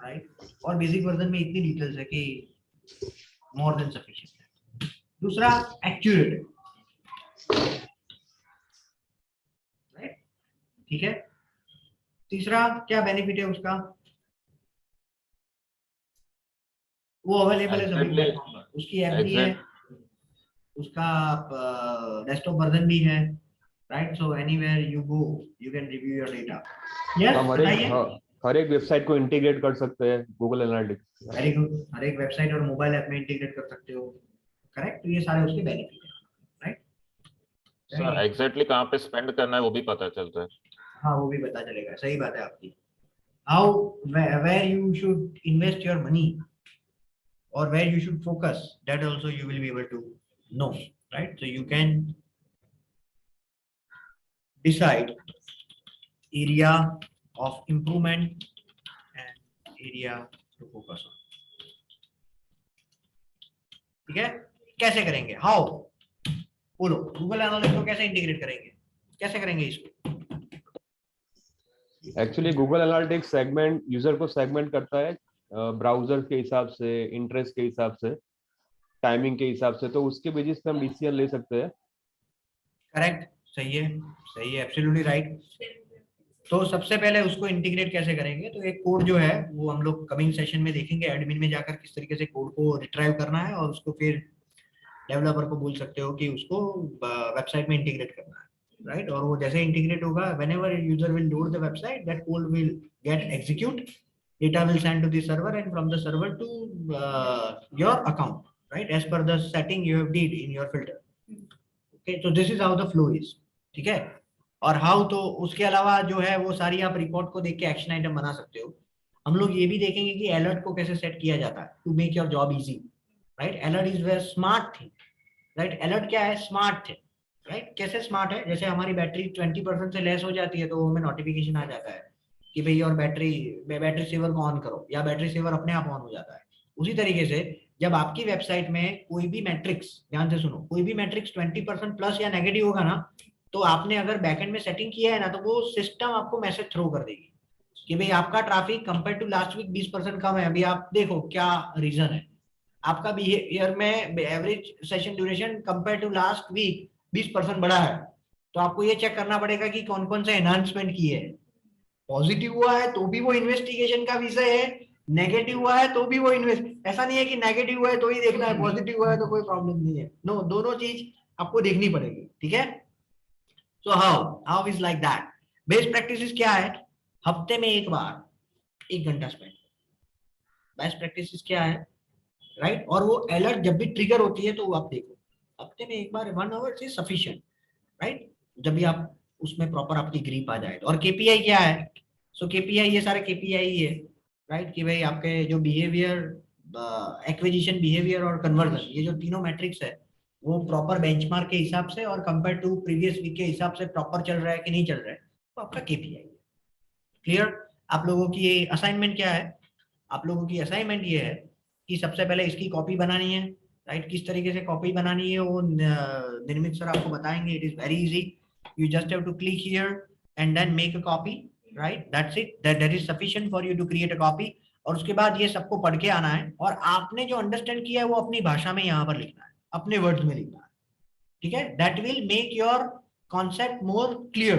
राइट, और बेसिक वर्जन में इतनी डिटेल्स है कि मोर देन सफिशिएंट है। दूसरा एक्यूरेट है, राइट, ठीक है। तीसरा क्या बेनिफिट है उसका? वो अवेलेबल है सभी प्लेटफॉर्म पर। उसकी ऐप भी है, उसका डेस्कटॉप वर्जन भी है, right. So anywhere you go you can review your data. Yes, बताइए। हर एक वेबसाइट को इंटीग्रेट कर सकते हैं गूगल एनालिटिक्स। वेरी गुड, हर एक वेबसाइट और मोबाइल ऐप में इंटीग्रेट कर सकते हो, करेक्ट। तो ये सारे उसके बेनिफिट हैं, राइट। सर एग्जैक्टली कहाँ पे स्पेंड करना है वो भी पता चलता है। हाँ, वो भी पता चलेगा, सही बात है आपकी। How where you should invest your money or where you should focus, that also you will be able to know, right? So you can decide area of improvement and area to focus on. ठीक है, कैसे करेंगे? How? बोलो, Google Analytics को कैसे integrate करेंगे? कैसे करेंगे इसको? Actually Google analytics segment user को सेगमेंट करता है ब्राउजर के हिसाब से, इंटरेस्ट के हिसाब से, टाइमिंग के हिसाब से, तो उसके बेसिस पे हम डिसीजन ले सकते हैं। करेक्ट, सही है, सही है, एब्सोल्युटली राइट। तो सबसे पहले उसको इंटीग्रेट कैसे करेंगे? तो एक कोड जो है वो हम लोग कमिंग सेशन में देखेंगे, एडमिन में जाकर किस तरीके से कोड को रिट्राइव करना है और उसको फिर डेवलपर को बोल सकते हो कि उसको वेबसाइट में इंटीग्रेट करना है, राइट। और वो जैसे इंटीग्रेट होगा, whenever user will load the website, that code will get execute, data will send to the server and from the server to your account, right, as per the setting you have did in your filter. Okay, so this is how the flow is, ठीक है। और how, तो उसके अलावा जो है वो सारी आप रिपोर्ट को देख के एक्शन आइटम बना सकते हो। हम लोग ये भी देखेंगे कि अलर्ट को कैसे सेट किया जाता है to make your job easy, right. Alert is very smart thing, right. Alert क्या है? Smart thing, right. कैसे स्मार्ट है? जैसे हमारी बैटरी 20% से लेस हो जाती है तो हमें नोटिफिकेशन आ जाता है कि भाई और बैटरी सेवर को ऑन करो, या बैटरी सेवर अपने आप ऑन हो जाता है। उसी तरीके से जब आपकी वेबसाइट में कोई भी मैट्रिक्स, ध्यान से सुनो, कोई भी मैट्रिक्स 20% प्लस या नेगेटिव होगा ना, तो आपने अगर बैकएंड में सेटिंग किया है ना, तो वो सिस्टम आपको मैसेज थ्रो कर देगी कि भाई आपका traffic compare to last week 20% कम है, अभी आप देखो क्या रीजन है। आपका बिहेवियर में average session duration compare to last week 20% बढ़ा है, तो आपको ये चेक करना पड़ेगा कि कौन कौन से एनहांसमेंट किए हैं। पॉजिटिव हुआ है तो भी वो इन्वेस्टिगेशन का विषय है, नेगेटिव हुआ है तो भी वो इन्वेस्ट, ऐसा नहीं है कि नेगेटिव हुआ है तो ही देखना है, पॉजिटिव हुआ है तो कोई प्रॉब्लम नहीं है। नो, दोनों चीज आपको देखनी पड़ेगी, ठीक है। So how is like that. Best practice क्या है, हफ्ते में एक बार 1 घंटा स्पेंड। बेस्ट प्रैक्टिस क्या है, राइट। और वो अलर्ट जब भी ट्रिगर होती है तो वो आप देखो, हफ्ते में एक बार 1 आवर इज सफिशिएंट, राइट। जब भी आप उसमें प्रॉपर आपकी ग्रिप आ जाए। और केपीआई क्या है, सो केपीआई ये सारे केपीआई ही है, राइट, कि भाई आपके जो बिहेवियर, एक्विजिशन, बिहेवियर और कन्वर्जन, ये जो तीनों मैट्रिक्स है वो प्रॉपर बेंचमार्क के हिसाब से और कंपेयर टू प्रीवियस वीक के हिसाब से प्रॉपर चल रहा है कि नहीं चल रहा है, तो आपका केपीआई है। क्लियर। आप लोगों की असाइनमेंट क्या है, आप लोगों की असाइनमेंट ये है कि सबसे पहले इसकी कॉपी बनानी है, राइट। किस तरीके से कॉपी बनानी है वो निर्मित सर आपको बताएंगे। It is very easy, you just have to click here and then make a copy, right, that's it, that is sufficient for you to create a copy। और उसके बाद ये सबको पढ़ के आना है और आपने जो अंडरस्टैंड किया है वो अपनी भाषा में यहाँ पर लिखना है, अपने वर्ड्स में लिखना है, ठीक है। that will make your concept more clear,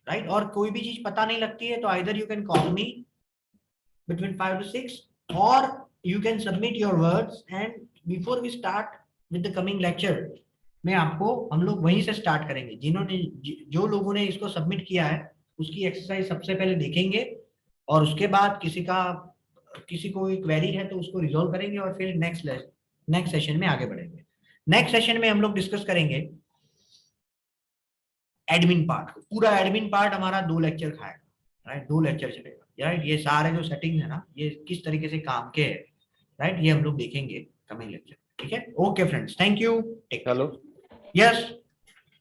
right। और कोई भी चीज पता नहीं लगती है तो either you can call me between 5 to 6 or you can submit your words, and before we start with the coming lecture में आपको, हम लोग वहीं से स्टार्ट करेंगे। जिन्होंने जो लोगों ने इसको सबमिट किया है उसकी एक्सरसाइज सबसे पहले देखेंगे और उसके बाद किसी को क्वेरी है तो उसको रिजॉल्व करेंगे और फिर नेक्स्ट सेशन में आगे बढ़ेंगे। नेक्स्ट सेशन में हम लोग डिस्कस करेंगे एडमिन पार्ट। पूरा एडमिन पार्ट हमारा 2 लेक्चर खाएगा, राइट, 2 लेक्चर चलेगा, राइट। ये सारे जो सेटिंग है ना, ये किस तरीके से काम के है, राइट, ये हम लोग देखेंगे कमिंग लेक्चर, ठीक है। Okay friends, thank you. Hello yes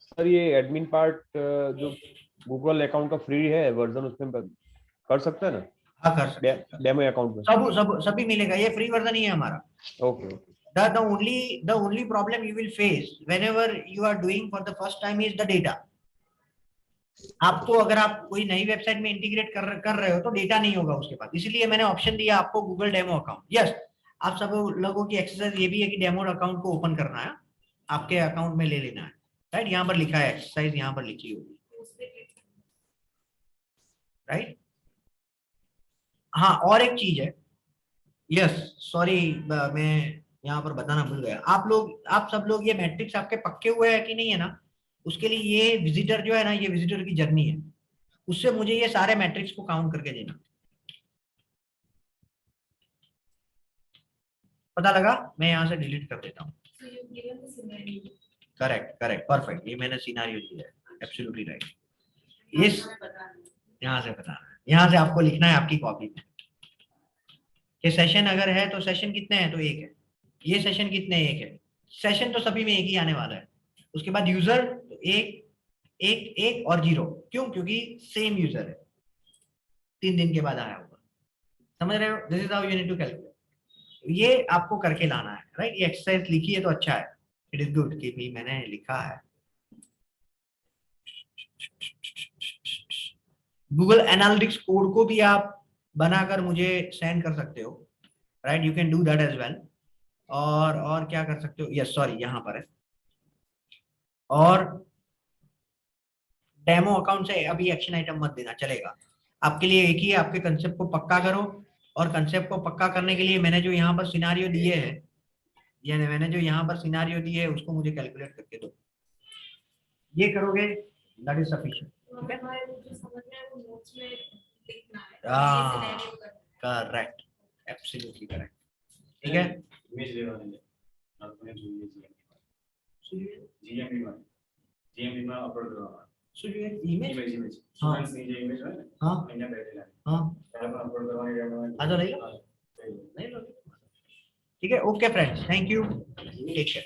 sir, ये एडमिन पार्ट जो गूगल अकाउंट का फ्री है वर्जन, उसमें कर सकते हैं ना? हाँ कर सकते हैं, डेमो अकाउंट में सभी मिलेगा, ये फ्री वर्जन ही है हमारा। Okay okay. The only problem you will face whenever you are doing for the first time is the data। आपको अगर आप कोई नई वेबसाइट में इंटीग्रेट कर रहे हो तो डेटा नहीं होगा उसके पास, इसलिए मैंने ऑप्शन दिया आपको गूगल डेमो अकाउंट। यस, आप सब लोगों की एक्सरसाइज ये भी है कि डेमो अकाउंट को ओपन करना है, आपके अकाउंट में ले लेना है, राइट। यहाँ पर लिखा है एक्सरसाइज, यहाँ पर लिखी होगी, राइट। हाँ, और एक चीज है, यस सॉरी, मैं यहाँ पर बताना भूल गया। आप सब लोग ये मैट्रिक्स आपके पक्के हुए हैं कि नहीं है ना, उसके लिए ये विजिटर जो है ना, ये विजिटर की जर्नी है, उससे मुझे ये सारे मैट्रिक्स को काउंट करके देना। पता लगा? मैं यहाँ से डिलीट कर देता हूँ। करेक्ट, परफेक्ट, ये मैंने सिनेरियो दिया है, एब्सोल्युटली राइट। इस यहाँ से बताना है, यहाँ से आपको लिखना है आपकी कॉपी में कि सेशन अगर है तो सेशन कितने हैं, तो 1 है। ये सेशन कितने, 1 है। सेशन तो सभी में 1 ही आने वाला है। उसके बाद यूजर तो 1 और 0, क्यों? क्योंकि सेम यूजर है, 3 दिन के बाद आया होगा। समझ रहे हो? This is how you need to calculate. ये आपको करके लाना है, राइट। ये एक्सरसाइज लिखी है तो अच्छा है, इट इज गुड कि भी मैंने लिखा है। गूगल एनालिटिक्स कोड को भी आप बनाकर मुझे सेंड कर सकते हो, right, you can do that as well. और क्या कर सकते हो, यस सॉरी, यहाँ पर है। और डेमो अकाउंट से अभी एक्शन आइटम मत देना, चलेगा। आपके लिए एक ही है, आपके कंसेप्ट को पक्का करो। और कंसेप्ट को पक्का करने के लिए मैंने जो यहाँ पर सिनारियो दिए है, यानी मैंने जो यहाँ पर सिनारियो दिए है उसको मुझे कैलकुलेट करके दो। ये करोगे दैट इज सफिशिएंट, ठीक है। करेक्ट, एब्सोल्युटली करेक्ट, ठीक है। इमेज लेवाने आपने जीएमडी में अपलोड करवाना। सो ये इमेज हाँ इमेज है, हाँ मैंने बैठे ला हाँ पहले पर अपलोड करवाने आ तो नहीं लो, ठीक है। Okay friends, thank you, take care.